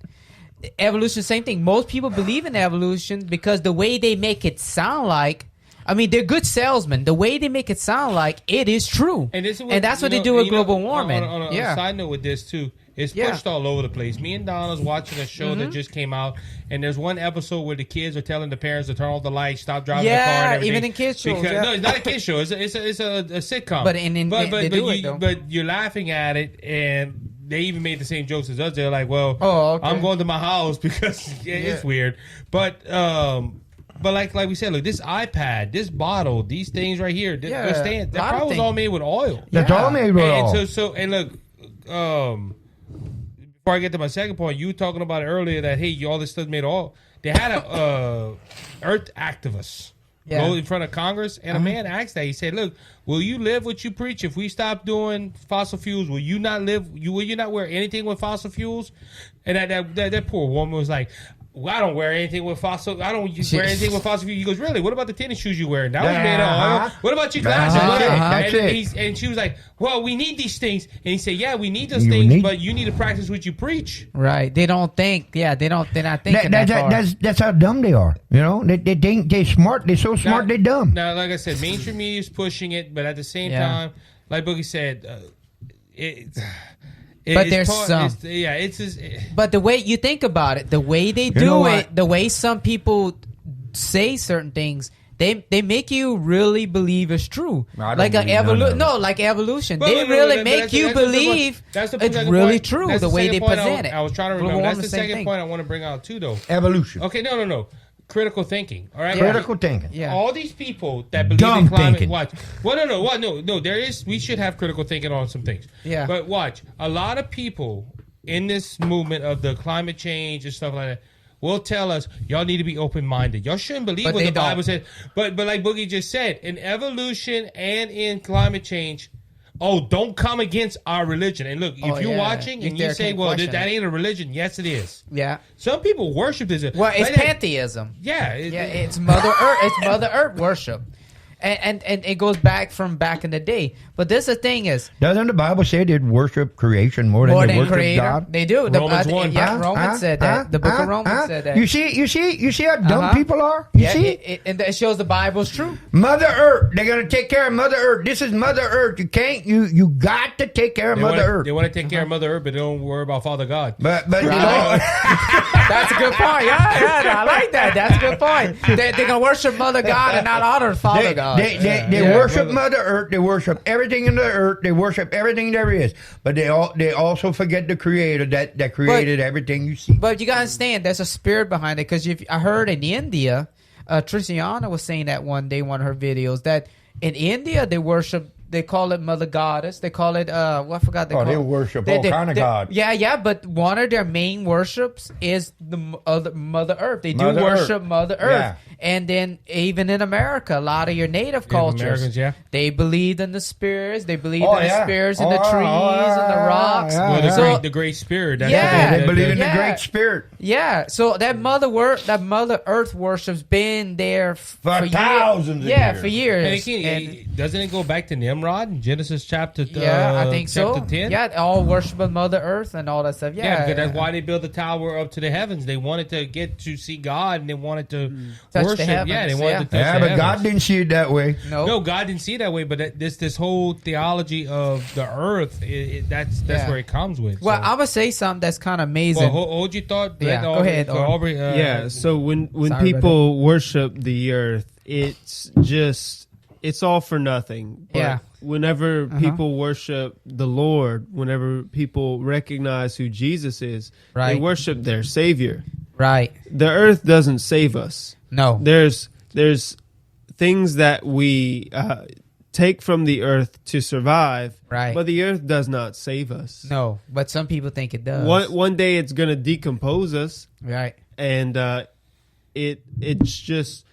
Evolution, same thing. Most people believe in evolution because the way they make it sound like, I mean, they're good salesmen. The way they make it sound like it is true, and that's what they do with global warming. On a side note with this too, it's pushed all over the place. Me and Donna's watching a show that just came out, and there's one episode where the kids are telling the parents to turn off the lights, stop driving the car, and everything. Even in kids shows. No, it's not a kids show. It's a sitcom. But they do it though. But you're laughing at it, and they even made the same jokes as us. They're like, "Well, I'm going to my house because it's weird." But like we said, look, this iPad, this bottle, these things right here, that probably was all made with oil. That's all made with oil. And look, before I get to my second point, you were talking about it earlier that all this stuff made of oil. They had a Earth activist go in front of Congress, and a man asked that. He said, "Look, will you live what you preach? If we stop doing fossil fuels, will you not live? Will you not wear anything with fossil fuels?" And that poor woman was like, "Well, I don't wear anything with fossil. I don't wear anything with fossil fuel." He goes, "Really? What about the tennis shoes you wearing? That was made of oil. What about your glasses?" And she was like, "Well, we need these things." And he said, "Yeah, we need those things, but you need to practice what you preach." Right? They don't think. Yeah, they're not thinking that far. That's how dumb they are. You know, they think they're smart. They're so smart. They're dumb. Now, like I said, mainstream media is pushing it, but at the same time, like Boogie said, but there's some. But the way you think about it, the way they do it, the way some people say certain things, they make you really believe it's true. Like evolution. They really make you believe it's really true the way they present it. I was trying to remember. That's the second point I want to bring out too, though. Evolution. Okay, no. Critical thinking. All right. Critical thinking. Yeah. All these people that believe in climate thinking. Watch. Well, no. There is. We should have critical thinking on some things. Yeah. But watch. A lot of people in this movement of the climate change and stuff like that will tell us y'all need to be open minded. Y'all shouldn't believe what the Bible said. But like Boogie just said, in evolution and in climate change, don't come against our religion. And look, if you're watching and you say, well, that ain't a religion. Yes, it is. Yeah. Some people worship this. Well, it's pantheism. Yeah. It's Mother Earth. It's Mother Earth worship. And it goes back from back in the day. But this the thing is, doesn't the Bible say they worship creation more than they worship Creator? God? They do. Romans 1. Romans said that. The book of Romans said that. You see how dumb people are? You see? And it shows the Bible's true. Mother Earth, they're gonna take care of Mother Earth. This is Mother Earth. You can't. You got to take care of Mother Earth. They want to take care of Mother Earth, but they don't worry about Father God. But that's a good point. Yeah, I like that. That's a good point. They're gonna worship Mother God and not honor Father God. They worship Mother Earth. They worship everything in the earth. They worship everything there is. But they also forget the Creator that created everything you see. But you gotta understand, there's a spirit behind it. Because I heard in India, Triciana was saying that one day, one of her videos, that in India they worship. They call it Mother Goddess. They call it I forgot. They worship all kind of gods. Yeah. But one of their main worships is the Mother Earth. They do worship Mother Earth. Yeah. And then even in America, a lot of your native cultures, they believed in the spirits. They believed in the spirits in the trees and the rocks. The great spirit. They believe in the great spirit. Yeah. So that Mother Earth worship's been there for thousands of years. Yeah, for years. And doesn't it go back to Nimrod in Genesis chapter 10? I think so. 10? Yeah, all worship of Mother Earth and all that stuff. Yeah, because that's why they built the tower up to the heavens. They wanted to get to see God, and they wanted to touch the heavens. Yeah, they wanted to touch the heavens. But God didn't see it that way. No, God didn't see it that way. But this whole theology of the earth, that's where it comes with. Well, I'm gonna say something that's kind of amazing. Well, hold your thought. Yeah, go ahead. Aubrey, so when people worship the earth, it's all for nothing. But whenever people worship the Lord, whenever people recognize who Jesus is, they worship their Savior. Right. The earth doesn't save us. No. There's things that we take from the earth to survive, but the earth does not save us. No, but some people think it does. One day it's going to decompose us. Right. And it's just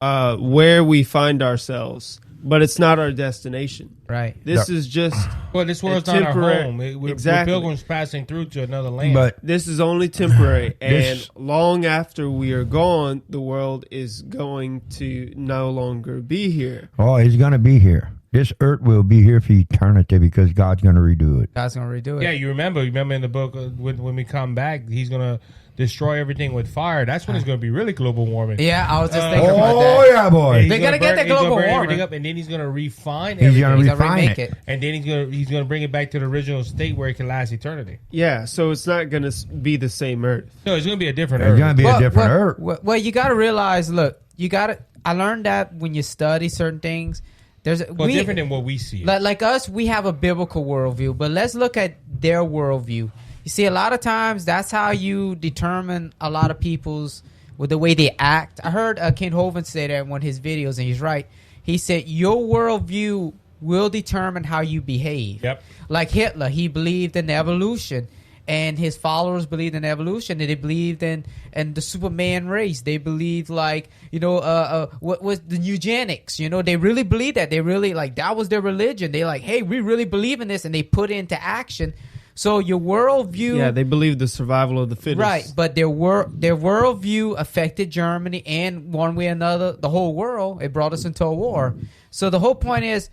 where we find ourselves. but it's not our destination. Right. This is just Well, this world's a not our temporary- home. We're Exactly. pilgrims passing through to another land. But this is only temporary, and This- long after we are gone, the world is going to no longer be here. oh, he's going to be here. This earth will be here for eternity because God's going to redo it. God's gonna redo it. yeah, you remember in the book when we come back, he's gonna destroy everything with fire. That's when it's gonna be really global warming. Yeah, I was just thinking about Oh, that. yeah, boy. He's They gotta gonna get that he's gonna global burn warming. everything up, and then he's gonna refine He's everything. gonna He's gonna refine remake it. it. And then he's gonna bring it back to the original state where it can last eternity. Yeah, so it's not going to be the same Earth. No, it's gonna be a different It's earth. going to be a different earth. Well, you got to realize. Look, you got to. I learned that when you study certain things, Well, different than what we see. like us. We have a biblical worldview, but let's look at their worldview. You see, a lot of times that's how you determine a lot of people's with the way they act. I heard Ken Hovind say that in one of his videos, and he's right. He said your worldview will determine how you behave. Yep. Like Hitler, he believed in evolution, and his followers believed in evolution, and they believed in the Superman race. They believed what was the eugenics? They really believed that. They really that was their religion. They hey, we really believe in this, and they put it into action. So your worldview, Yeah, they believe the survival of the fittest. right? But their worldview affected Germany, and one way or another, the whole world. It brought us into a war. So the whole point is,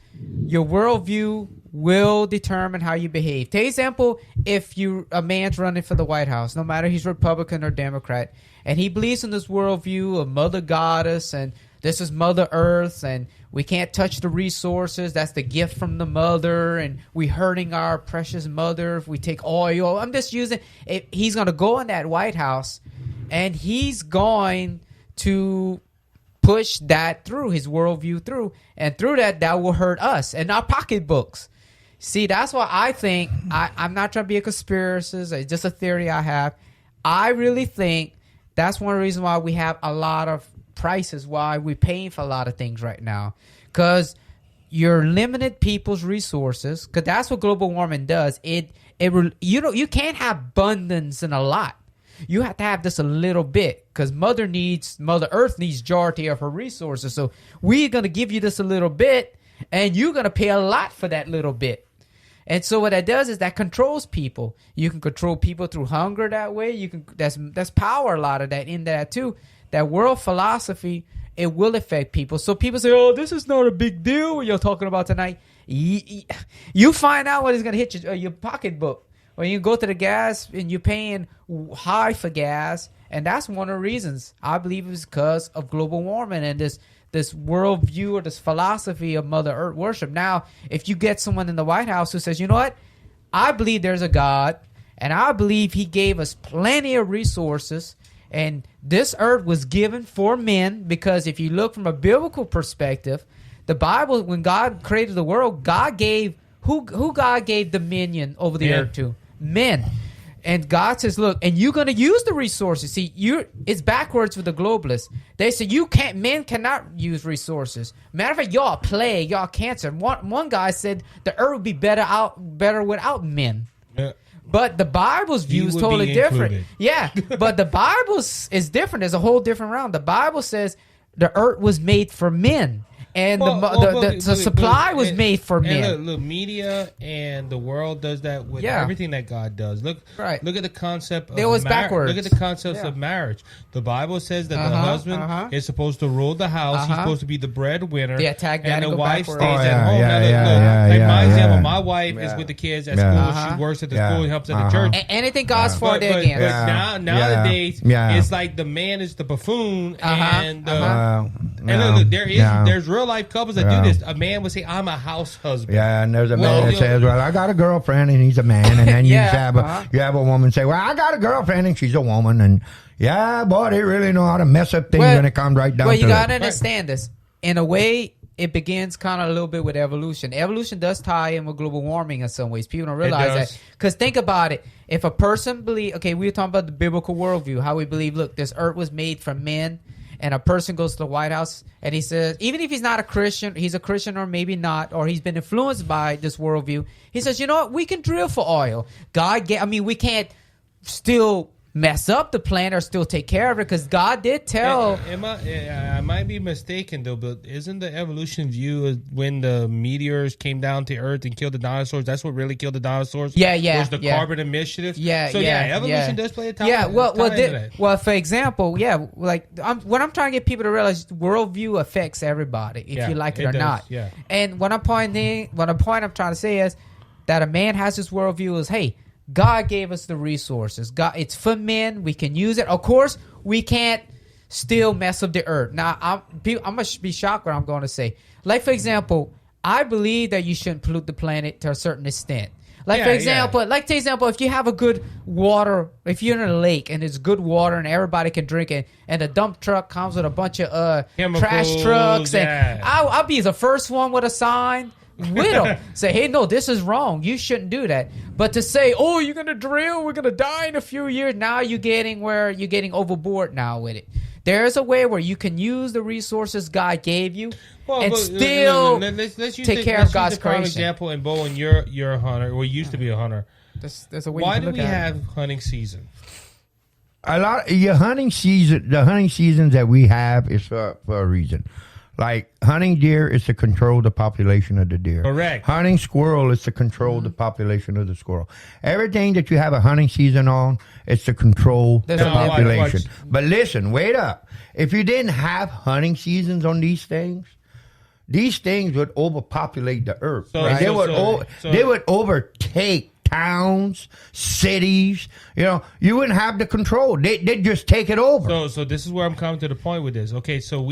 your worldview will determine how you behave. Take example, if a man's running for the White House, no matter he's Republican or Democrat, and he believes in this worldview of Mother Goddess, and this is Mother Earth, and we can't touch the resources. That's the gift from the mother, and we hurting our precious mother if we take oil. I'm just using it. He's going to go in that White House, and he's going to push that through, his worldview through, and through that will hurt us and our pocketbooks. See, that's why I think, I'm not trying to be a conspiracist. It's just a theory I have. I really think that's one of the reasons why we have a lot of prices, why we're paying for a lot of things right now, because you're limited people's resources, because that's what global warming does. You can't have abundance in a lot. You have to have just a little bit, because Mother Earth needs majority of her resources. So we're going to give you just a little bit, and you're going to pay a lot for that little bit. And so what that does is that controls people. You can control people through hunger that way. That's power, a lot of that in that too. That world philosophy, it will affect people. So people say, oh, this is not a big deal what you're talking about tonight. You find out what is going to hit your pocketbook. When you go to the gas and you're paying high for gas, and that's one of the reasons I believe it's because of global warming and this worldview or this philosophy of Mother Earth worship. Now, if you get someone in the White House who says, you know what, I believe there's a God, and I believe he gave us plenty of resources, and this earth was given for men, because if you look from a biblical perspective, the Bible, when God created the world, God gave who God gave dominion over the earth to? Men. And God says, look, and you're going to use the resources. See, it's backwards with the globalists. They say men cannot use resources. Matter of fact, y'all plague, y'all cancer. One guy said the earth would be better without men. Yeah. But the Bible's view is totally different. Included. Yeah, but the Bible's is different. There's a whole different round. The Bible says the earth was made for men. And the supply was made for men. Look, media and the world does that with everything that God does. Look at the concept of was backwards. Look at the concepts of marriage. The Bible says that the husband is supposed to rule the house. He's supposed to be the breadwinner. Yeah, tag that and the and go wife backwards. stays Oh, at home. My example, my wife is with the kids at school. She works at the school, helps at the church. Anything God's for, they're But against. nowadays, it's like the man is the buffoon, and there's real life couples that do this. A man would say, "I'm a house husband." Yeah, and there's a man that says, "Well, I got a girlfriend," and he's a man, and then you have a woman say, "Well, I got a girlfriend, and she's a woman," and boy, they really know how to mess up things when it comes right down to it. Well, you gotta understand this. In a way, it begins kind of a little bit with evolution. Evolution does tie in with global warming in some ways. People don't realize that. Because think about it. If a person believes, okay, we were talking about the biblical worldview, how we believe, look, this earth was made for men, and a person goes to the White House and he says, even if he's not a Christian, he's a Christian or maybe not, or he's been influenced by this worldview, he says, you know what, we can drill for oil. We can't still mess up the planet or still take care of it, because God did tell. I might be mistaken though, but isn't the evolution view when the meteors came down to Earth and killed the dinosaurs? That's what really killed the dinosaurs. Yeah. Was the carbon emissions? Yeah. Evolution does play a time. Yeah. That. Well, for example, what I'm trying to get people to realize, worldview affects everybody, if you like it or does, not. Yeah. And what I'm trying to say is that a man has his worldview is, hey, God gave us the resources. God, it's for men. We can use it. Of course, we can't still mess up the earth. Now, I'm going to be shocked what I'm going to say. Like, for example, I believe that you shouldn't pollute the planet to a certain extent. Like, for example, if you have a good water, if you're in a lake and it's good water and everybody can drink it, and the dump truck comes with a bunch of trash trucks, and I'll be the first one with a sign. With them. Say, hey, no, this is wrong. You shouldn't do that. But to say, oh, you're going to drill, we're going to die in a few years, now you're getting overboard now with it. There's a way where you can use the resources God gave you and still take care of God's creation. For example, and Bo, and you're a hunter, or used to be a hunter. There's a way. Why do we have hunting season? The hunting seasons that we have is for a reason. Like hunting deer is to control the population of the deer. Correct. Hunting squirrel is to control the population of the squirrel. Everything that you have a hunting season on is to control the population. But listen, wait up. If you didn't have hunting seasons on these things would overpopulate the earth. They would overtake towns, cities. You wouldn't have the control. They'd just take it over. So this is where I'm coming to the point with this. Okay, so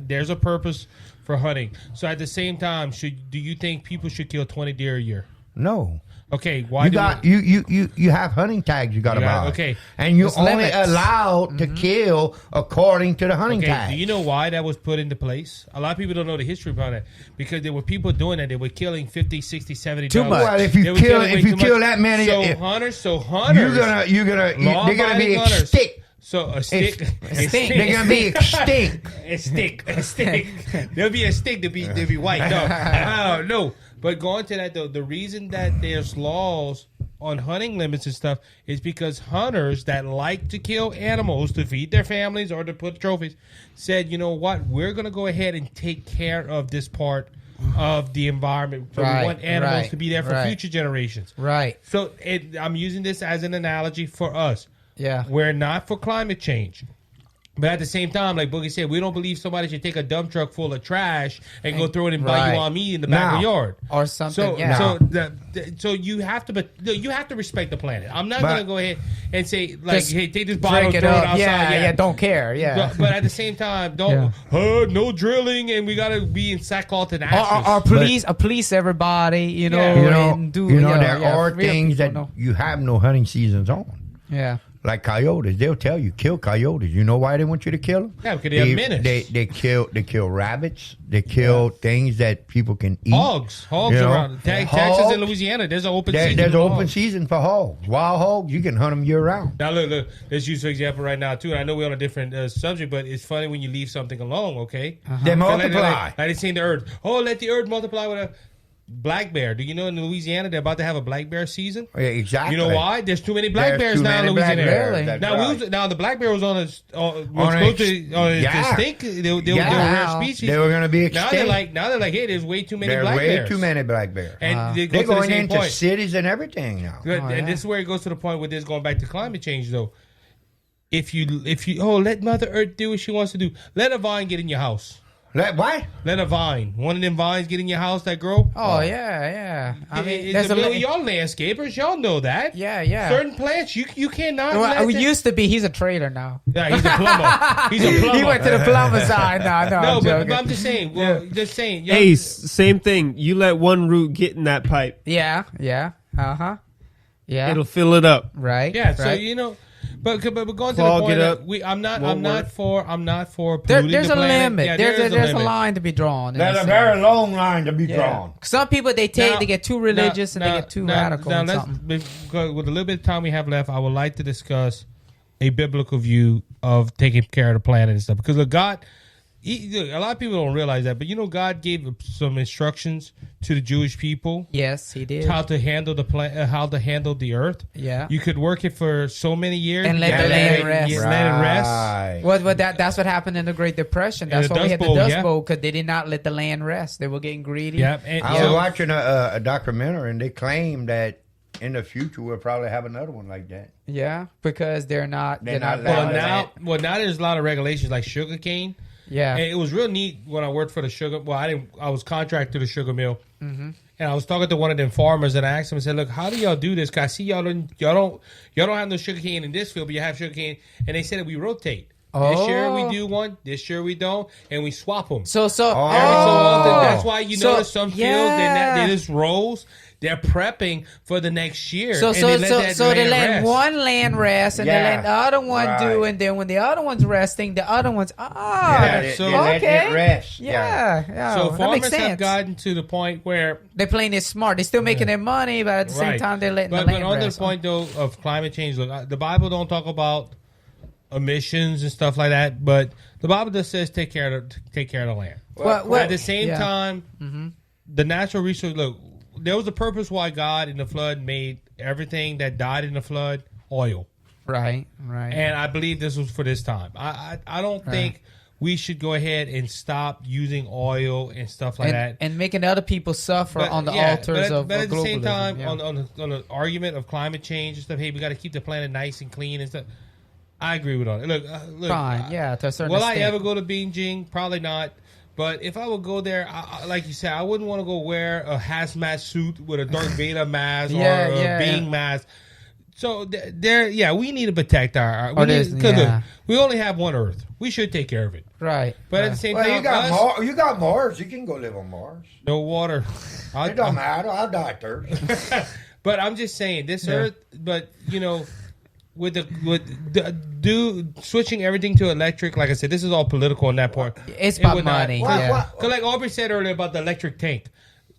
there's a purpose for hunting. So at the same time, do you think people should kill 20 deer a year? No. Okay, why? You have hunting tags you got to buy. Okay, and you're only allowed to kill according to the hunting tag. Do you know why that was put into place? A lot of people don't know the history behind it, because there were people doing that. They were killing 50, 60, 70 too much. Well, if you kill that many, hunters, they're gonna be extinct. So a stick. They're gonna be extinct. A stick. There'll be a stick. They'll be white. No. But going to that, though, the reason that there's laws on hunting limits and stuff is because hunters that like to kill animals to feed their families or to put trophies said, you know what, we're going to go ahead and take care of this part of the environment. So we want animals to be there for future generations. Right. So I'm using this as an analogy for us. Yeah. We're not for climate change. But at the same time, like Boogie said, we don't believe somebody should take a dump truck full of trash and go throw it and buy you on me in the back of the yard or something. So you have to respect the planet. I'm not going to go ahead and say like, hey, take this bottle, throw it outside. Don't care. Yeah. But at the same time, no drilling, and we got to be in sackcloth and ashes. Police everybody. There are things that you have no hunting seasons on. Yeah. Like coyotes, they'll tell you kill coyotes. You know why they want you to kill them? Yeah, because they have menace. They kill rabbits. They kill things that people can eat. Hogs around Texas and Louisiana. There's an open season. There's an open season for hogs. Wild hogs, you can hunt them year round. Now look. Let's use for example right now too. And I know we're on a different subject, but it's funny when you leave something alone. Okay, they multiply. I didn't see the earth. Oh, let the earth multiply with a black bear. Do you know in Louisiana they're about to have a black bear season? Yeah, exactly. You know why? There's too many black bears now in Louisiana. Now the black bear was on its extinct. They were a rare species. They were going to be extinct. Now they're like, hey, there's way too many black bears. Way too many black bears. And they're going into cities and everything now. And this is where it goes to the point with this going back to climate change though. If you let Mother Earth do what she wants to do, let a vine get in your house. Let what? Let a vine. One of them vines get in your house that grow. Oh, yeah. I mean, y'all landscapers, y'all know that. Yeah. Certain plants, you cannot. Well, we used to be. He's a trader now. Yeah, he's a plumber. He went to the plumber side. No, but I'm just saying. Well, just saying. Hey, same thing. You let one root get in that pipe. Yeah. Yeah. It'll fill it up. Right. Yeah. So But going to the point, I'm not for polluting there's the a planet. limit. Yeah, there's a line to be drawn. There's a very long line to be drawn. Some people they get too religious and they get too radical. With a little bit of time we have left, I would like to discuss a biblical view of taking care of the planet and stuff. Because God Look, a lot of people don't realize that, but God gave some instructions to the Jewish people. Yes, he did. How to handle the how to handle the earth. Yeah. You could work it for so many years And let the land rest. Let it rest. Right. Well, that's what happened in the Great Depression. That's the why we Dust had Bowl, the Dust yeah. Bowl, because they did not let the land rest. They were getting greedy. Yeah. And, I was watching a documentary, and they claim that in the future we'll probably have another one like that. Yeah, because they're not They're not allowed. allowed. now there's a lot of regulations like sugar cane. Yeah. And it was real neat when I worked for the sugar. Well, I was contracted to the sugar mill, and I was talking to one of them farmers, and I asked him, I said, "Look, how do y'all do this? Cause I see y'all don't have no sugar cane in this field, but you have sugar cane." And they said that we rotate. This year we do one, this year we don't, and we swap them. So Every so often, that's why you So, notice some fields they just rows. They're prepping for the next year. So and they let rest. one land rest, and they Yeah. let the other one do, Right. and then when the other one's resting, the other one's so- they let okay. it rest. Yeah. So that farmers makes sense. have gotten to the point where They're playing it smart. They're still making their money, but at the same Right. time, they're letting but the land on rest. the point though of climate change, look, the Bible don't talk about emissions and stuff like that, but the Bible just says take care of the land. Well, At the same yeah. time, the natural resource. Look, there was a purpose why God in the flood made everything that died in the flood oil, Right. and I believe this was for this time. I don't think we should go ahead and stop using oil and stuff like that. And making other people suffer But, on the yeah, altars but of at the same globalism, time, yeah. on the argument of climate change and stuff, hey, we got to keep the planet nice and clean and stuff. I agree with all that. Look, Fine, yeah, to a certain will extent. I ever go to Beijing? Probably not. But if I would go there, like you said, I wouldn't want to go wear a hazmat suit with a Darth Vader mask or a Bing mask. So we need to protect our. Look, we only have one Earth. We should take care of it. Right. But at the same Well, time, you got Mars. You can go live on Mars. no water. It don't matter. I'll die of thirst. But I'm just saying this Earth. But with switching everything to electric, like I said, this is all political on that part. It's about money. Because like Aubrey said earlier about the electric tank.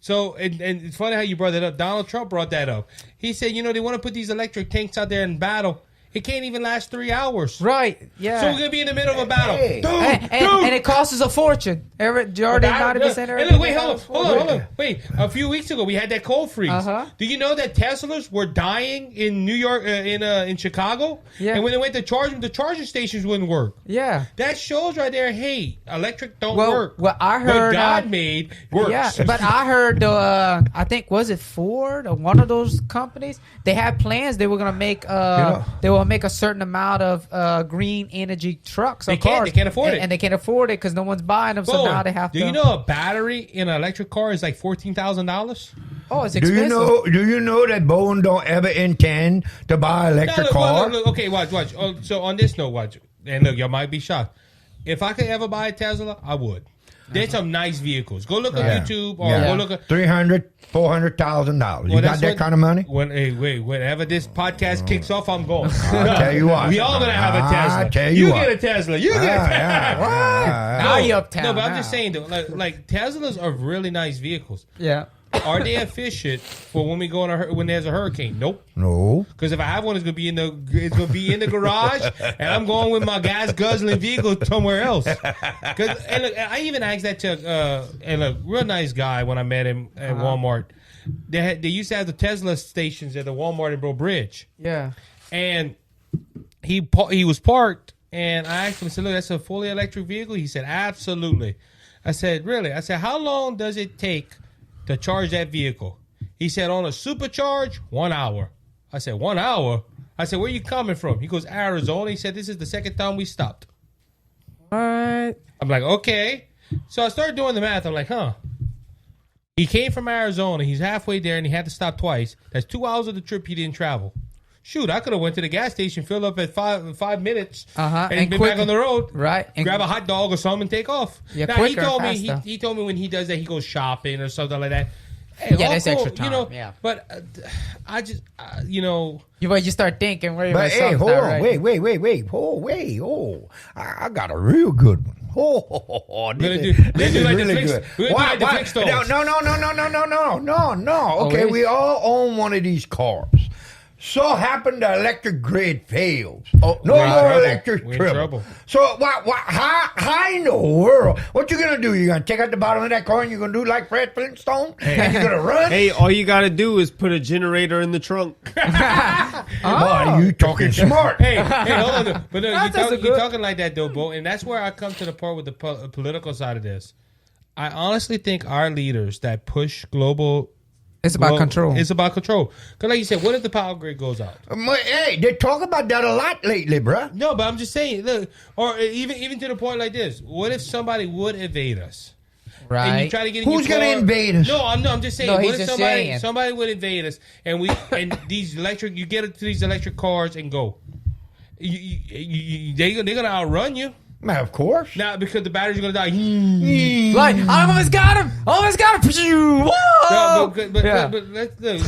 So, and it's funny how you brought that up. Donald Trump brought that up. He said, they want to put these electric tanks out there in battle. It can't even last 3 hours. Right. Yeah. So we're going to be in the middle of a battle. Hey. And it costs us a fortune. Jordan, 90% Hey, look, wait, hold on. Wait, a few weeks ago we had that cold freeze. Do you know that Teslas were dying in New York, in Chicago? Yeah. And when they went to charge them, the charging stations wouldn't work. Yeah. That shows right there, hey, electric don't work. Well, I heard what God made works. Yeah, but I heard I think was it Ford or one of those companies? They had plans. They were gonna make they will make a certain amount of green energy trucks or cars. They can't afford it, and they can't afford it because no one's buying them. So now they have to. Do you know a battery in an electric car is like $14,000? Oh, it's expensive. Do you know that Bowen don't ever intend to buy electric cars? Look, okay, watch. Oh, so on this note, watch. And look, y'all might be shocked. If I could ever buy a Tesla, I would. There's some nice vehicles. Go look on YouTube or go look at $300,000-$400,000. You got that kind of money? Whenever this podcast kicks off, I'm going. I'll tell you what. We all gonna have a Tesla. I'll tell you what. Get a Tesla. You get a Tesla. Now you uptown. No, but I'm now. just saying though, like Teslas are really nice vehicles. Yeah. Are they efficient for when we go when there's a hurricane? Nope. No. Because if I have one, it's gonna be in the garage, and I'm going with my gas guzzling vehicle somewhere else. And look, I even asked that to a real nice guy when I met him at Walmart. They used to have the Tesla stations at the Walmart in Bro Bridge. Yeah. And he was parked, and I asked him, I said, "Look, that's a fully electric vehicle?" He said, "Absolutely." I said, "Really?" I said, "How long does it take to charge that vehicle?" He said, "On a supercharge, 1 hour." I said, 1 hour? I said, "Where you coming from?" He goes, "Arizona." He said, "This is the second time we stopped." What? I'm like, okay. So I started doing the math. I'm like, huh. He came from Arizona. He's halfway there, and he had to stop twice. That's 2 hours of the trip he didn't travel. Shoot, I could have went to the gas station, filled up at 5 minutes, and been back on the road. Right. And grab a hot dog or something and take off. Yeah, now, quicker, he told me when he does that, he goes shopping or something like that. Hey, Yeah, all that's cool, extra time, yeah. But I just, You start thinking where But hey, hold on. right. Wait. I got a real good one. This do is like really the good. We're gonna do like the Flintstones. No. Okay, really? we all own one of these cars. So happen the electric grid fails. No We're more in electric We're in trouble. trouble. So how in the world? What you gonna do? You gonna take out the bottom of that car and you gonna do like Fred Flintstone? And you gonna run? Hey, all you got to do is put a generator in the trunk. Boy, you talking smart? Hey, hold on. But no, That's you're talking like that, though, Bo. And that's where I come to the part with the political side of this. I honestly think our leaders that push global... It's about control. It's about control. Because like you said, what if the power grid goes out? Hey, they talk about that a lot lately, bruh. No, but I'm just saying, look, or even to the point like this. What if somebody would invade us? Right. And you try to get in Who's your car. gonna invade us? No, I'm just saying. No, What he's if just somebody saying. somebody would invade us and these electric, you get into these electric cars and go. They're gonna outrun you. Man, of course. Now, because the batteries are going to die. Like, I almost got him. Whoa! No, but Yeah. let's look.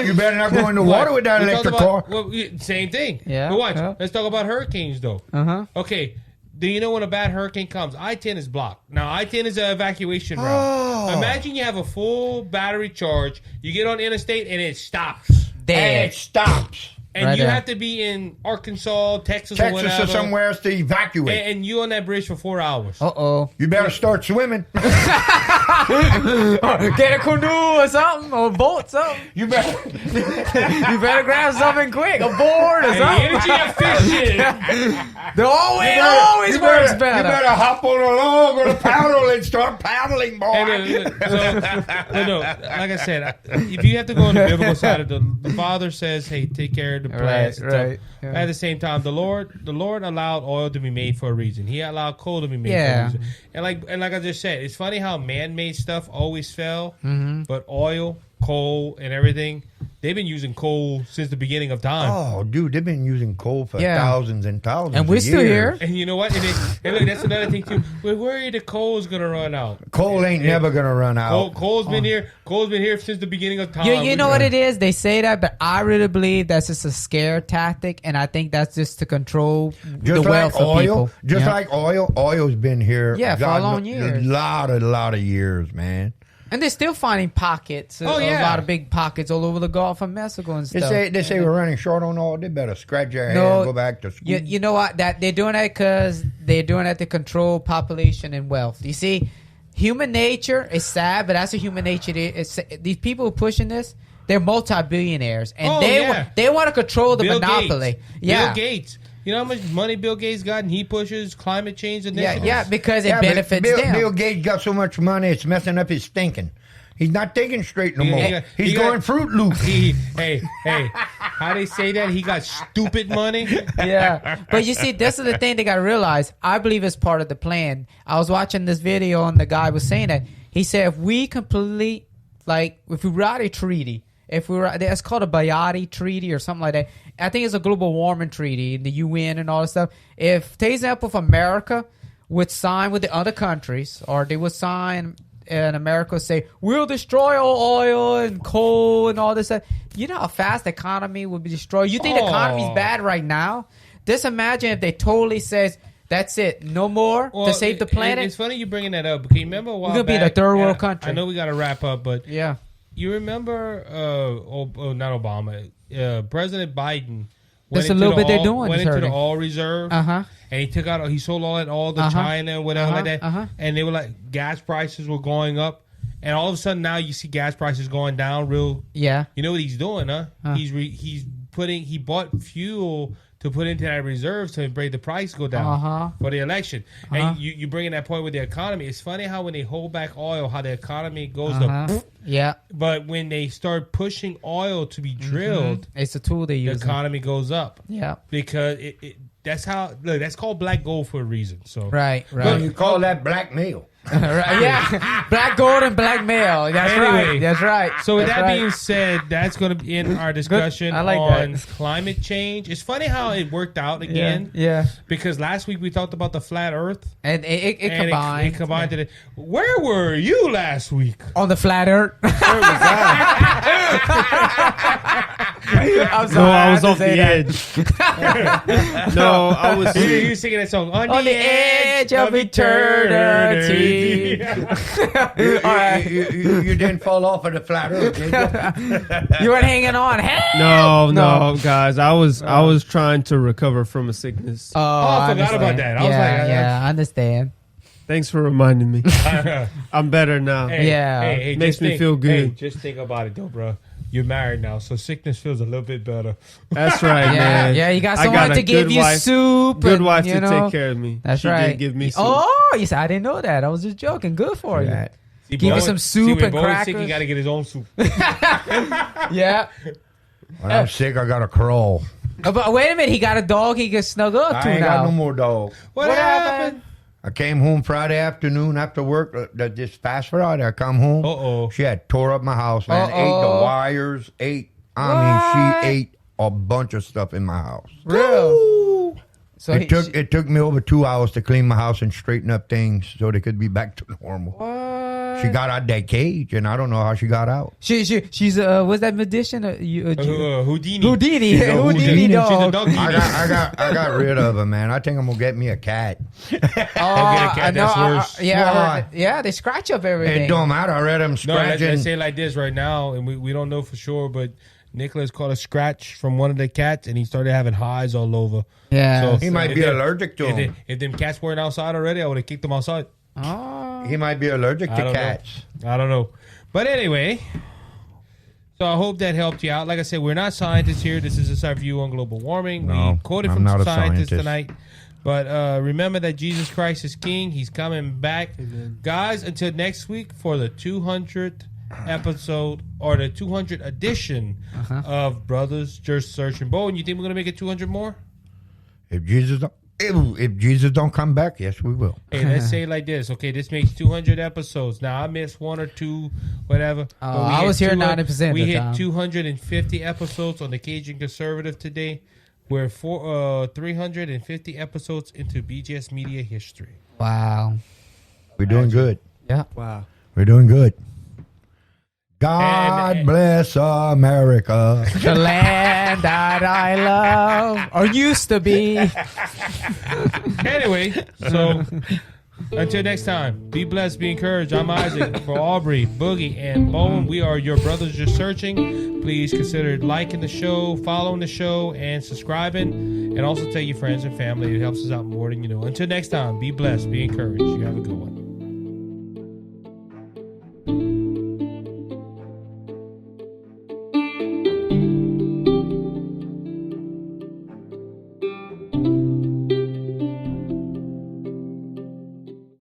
You better not go in the water with that electric car. Well, same thing. Yeah, But watch. yeah. Let's talk about hurricanes, though. Uh-huh. Okay. Do you know when a bad hurricane comes? I-10 is blocked. Now, I-10 is an evacuation route. Oh. Imagine you have a full battery charge. You get on interstate, and it stops. And Dead. it stops. And Right you there. have to be in Arkansas, Texas, or Texas whatever. or somewhere else to evacuate. And you on that bridge for 4 hours. Uh-oh. You better start swimming. Get a canoe or something, or a boat, something. You better. You better grab something quick, a board or Hey, something. energy efficient. It always works You better. better hop on a log or a paddle and start paddling, boy. No, like I said, if you have to go on the biblical side of the Father says, "Hey, take care of the plants." and stuff. right, yeah. At the same time, the Lord allowed oil to be made for a reason. He allowed coal to be made Yeah. for a reason. And like I just said, it's funny how man-made stuff always fell, but oil, coal, and everything. They've been using coal since the beginning of time. Oh, dude, they've been using coal for Yeah. thousands and thousands And we're of still years. here. And you know what? And look, that's another thing too. We're worried the coal's gonna run out. Coal ain't never going to run out. Coal's been here. Coal's been here since the beginning of time. You know what it is? They say that, but I really believe that's just a scare tactic, and I think that's just to control Just the like wealth of oil, people. just Yeah. like oil's been here. Yeah, for a God long kno- years. A lot of years, man. And they're still finding pockets, Oh, a yeah. lot of big pockets all over the Gulf of Mexico and They stuff. say we're running short on oil. They better scratch their head No, and go back to school. You know what? That they're doing that because they're doing that to control population and wealth. You see, human nature is sad, but that's what human nature is. These people who pushing this, they're multi-billionaires, and Oh, they yeah. they want to control the Bill monopoly. Gates. Yeah, Bill Gates. You know how much money Bill Gates got, and he pushes climate change yeah, initiatives. yeah, because it Yeah, but benefits Bill, them. Bill Gates got so much money, it's messing up his thinking. He's not thinking straight no He- more. he got- He's he got- going Fruit Loops. Hey, how they say that? He got stupid money. Yeah, but you see, this is the thing they got to realize. I believe it's part of the plan. I was watching this video, and the guy was saying that he said if we completely, like, if we write a treaty, it's called a Bayati Treaty or something like that. I think it's a global warming treaty in the UN and all that stuff. If, take example, if America would sign with the other countries, or they would sign. And America would say, we'll destroy all oil and coal and all this stuff. You know how fast the economy would be destroyed? You think the economy's bad right now? Just imagine if they totally says, that's it, no more to save the planet. It's funny you bringing that up. Because you remember a while We're gonna be back, the third world and country. I know we got to wrap up, but Yeah. you remember, not Obama, President Biden. That's a little bit they're doing, Went it's into the hurting. all reserve. Uh-huh. And he sold all the Uh-huh. China and whatever like that. Uh-huh. And they were like, gas prices were going up. And all of a sudden now you see gas prices going down real. Yeah. You know what he's doing, huh? He bought fuel to put into that reserve to break the price go down Uh-huh. for the election. Uh-huh. And you bring in that point with the economy. It's funny how when they hold back oil, how the economy goes Uh-huh. to. Yeah. But when they start pushing oil to be drilled, It's a tool they the use. economy goes up. Yeah. Because that's how that's called black gold for a reason. So Right, Well, right. you call that blackmail. Right, yeah. Black gold and black male. That's Anyway, right. That's right. So with That's that right. being said, that's going to end our discussion I like on that. climate change. It's funny how it worked out again. Yeah. Because last week we talked about the flat Earth. And it And combined. It combined to the. Where were you last week? On the flat earth. I'm sorry. No, I was had to off the say that. edge. No, I was. You singing that song On the edge of eternity. All right. You didn't fall off of the flat earth, did you? You weren't hanging on. Hey! No, guys. I was trying to recover from a sickness. Oh, I forgot about that. I was like, I understand. Thanks for reminding me. I'm better now. Hey, Makes just me think- feel good. Hey, just think about it, though, bro. You're married now, so sickness feels a little bit better. That's right, Yeah, man. yeah, you got I someone got a to give good you wife- soup. Good and, wife you to know. take care of me. That's She right. did give me soup. Oh, you said I didn't know that. I was just joking. Good for you. Right. See, Give you Bowen- some soup when and Bowen's crackers. sick, he got to get his own soup. Yeah. When I'm sick, I got to crawl. But wait a minute, he got a dog he can snuggle up I to ain't now. got no more dog. What happened? I came home Friday afternoon after work. This past Friday, I come home. Uh-oh. She had tore up my house, man. Ate Uh-oh. the wires. She ate a bunch of stuff in my house. Real. So It took me over 2 hours to clean my house and straighten up things so they could be back to normal. She got out that cage, and I don't know how she got out. she's what's that magician? Houdini. Houdini. She's a Houdini She's a dog. dog. I got rid of her, man. I think I'm gonna get me a cat. Get a cat, that's worse. Why? Yeah, they scratch up everything. It don't matter. I read them No, scratching. let's say it like this right now, and we don't know for sure, but Nicholas caught a scratch from one of the cats, and he started having hives all over. Yeah. He might if be they- allergic to them. If them cats weren't outside already, I would have kicked them outside. Oh. He might be allergic I to don't cats. know. I don't know. But anyway, so I hope that helped you out. Like I said, we're not scientists here. This is just our view on global warming. No, We quoted I'm from not some a scientists scientist. tonight. But remember that Jesus Christ is King. He's coming back. Guys, until next week for the 200th episode or the 200th edition of Brothers Just Searching. Bowen, you think we're going to make it 200 more? If Jesus don't come back, yes, we will. Hey, let's say it like this. Okay, this makes 200 episodes. Now, I missed one or two, whatever. Oh, but we I hit was here 200 90% of We the hit time. 250 episodes on the Cajun Conservative today. We're 350 episodes into BJS Media history. Wow. We're doing good. Yeah. Wow. We're doing good. God And- bless America. The land that I love, or used to be. Anyway, so until next time, be blessed, be encouraged. I'm Isaac for Aubrey, Boogie, and Bowen. We are your Brothers Just Searching. Please consider liking the show, following the show, and subscribing. And also tell your friends and family. It helps us out more than you know. Until next time, be blessed, be encouraged. You have a good one.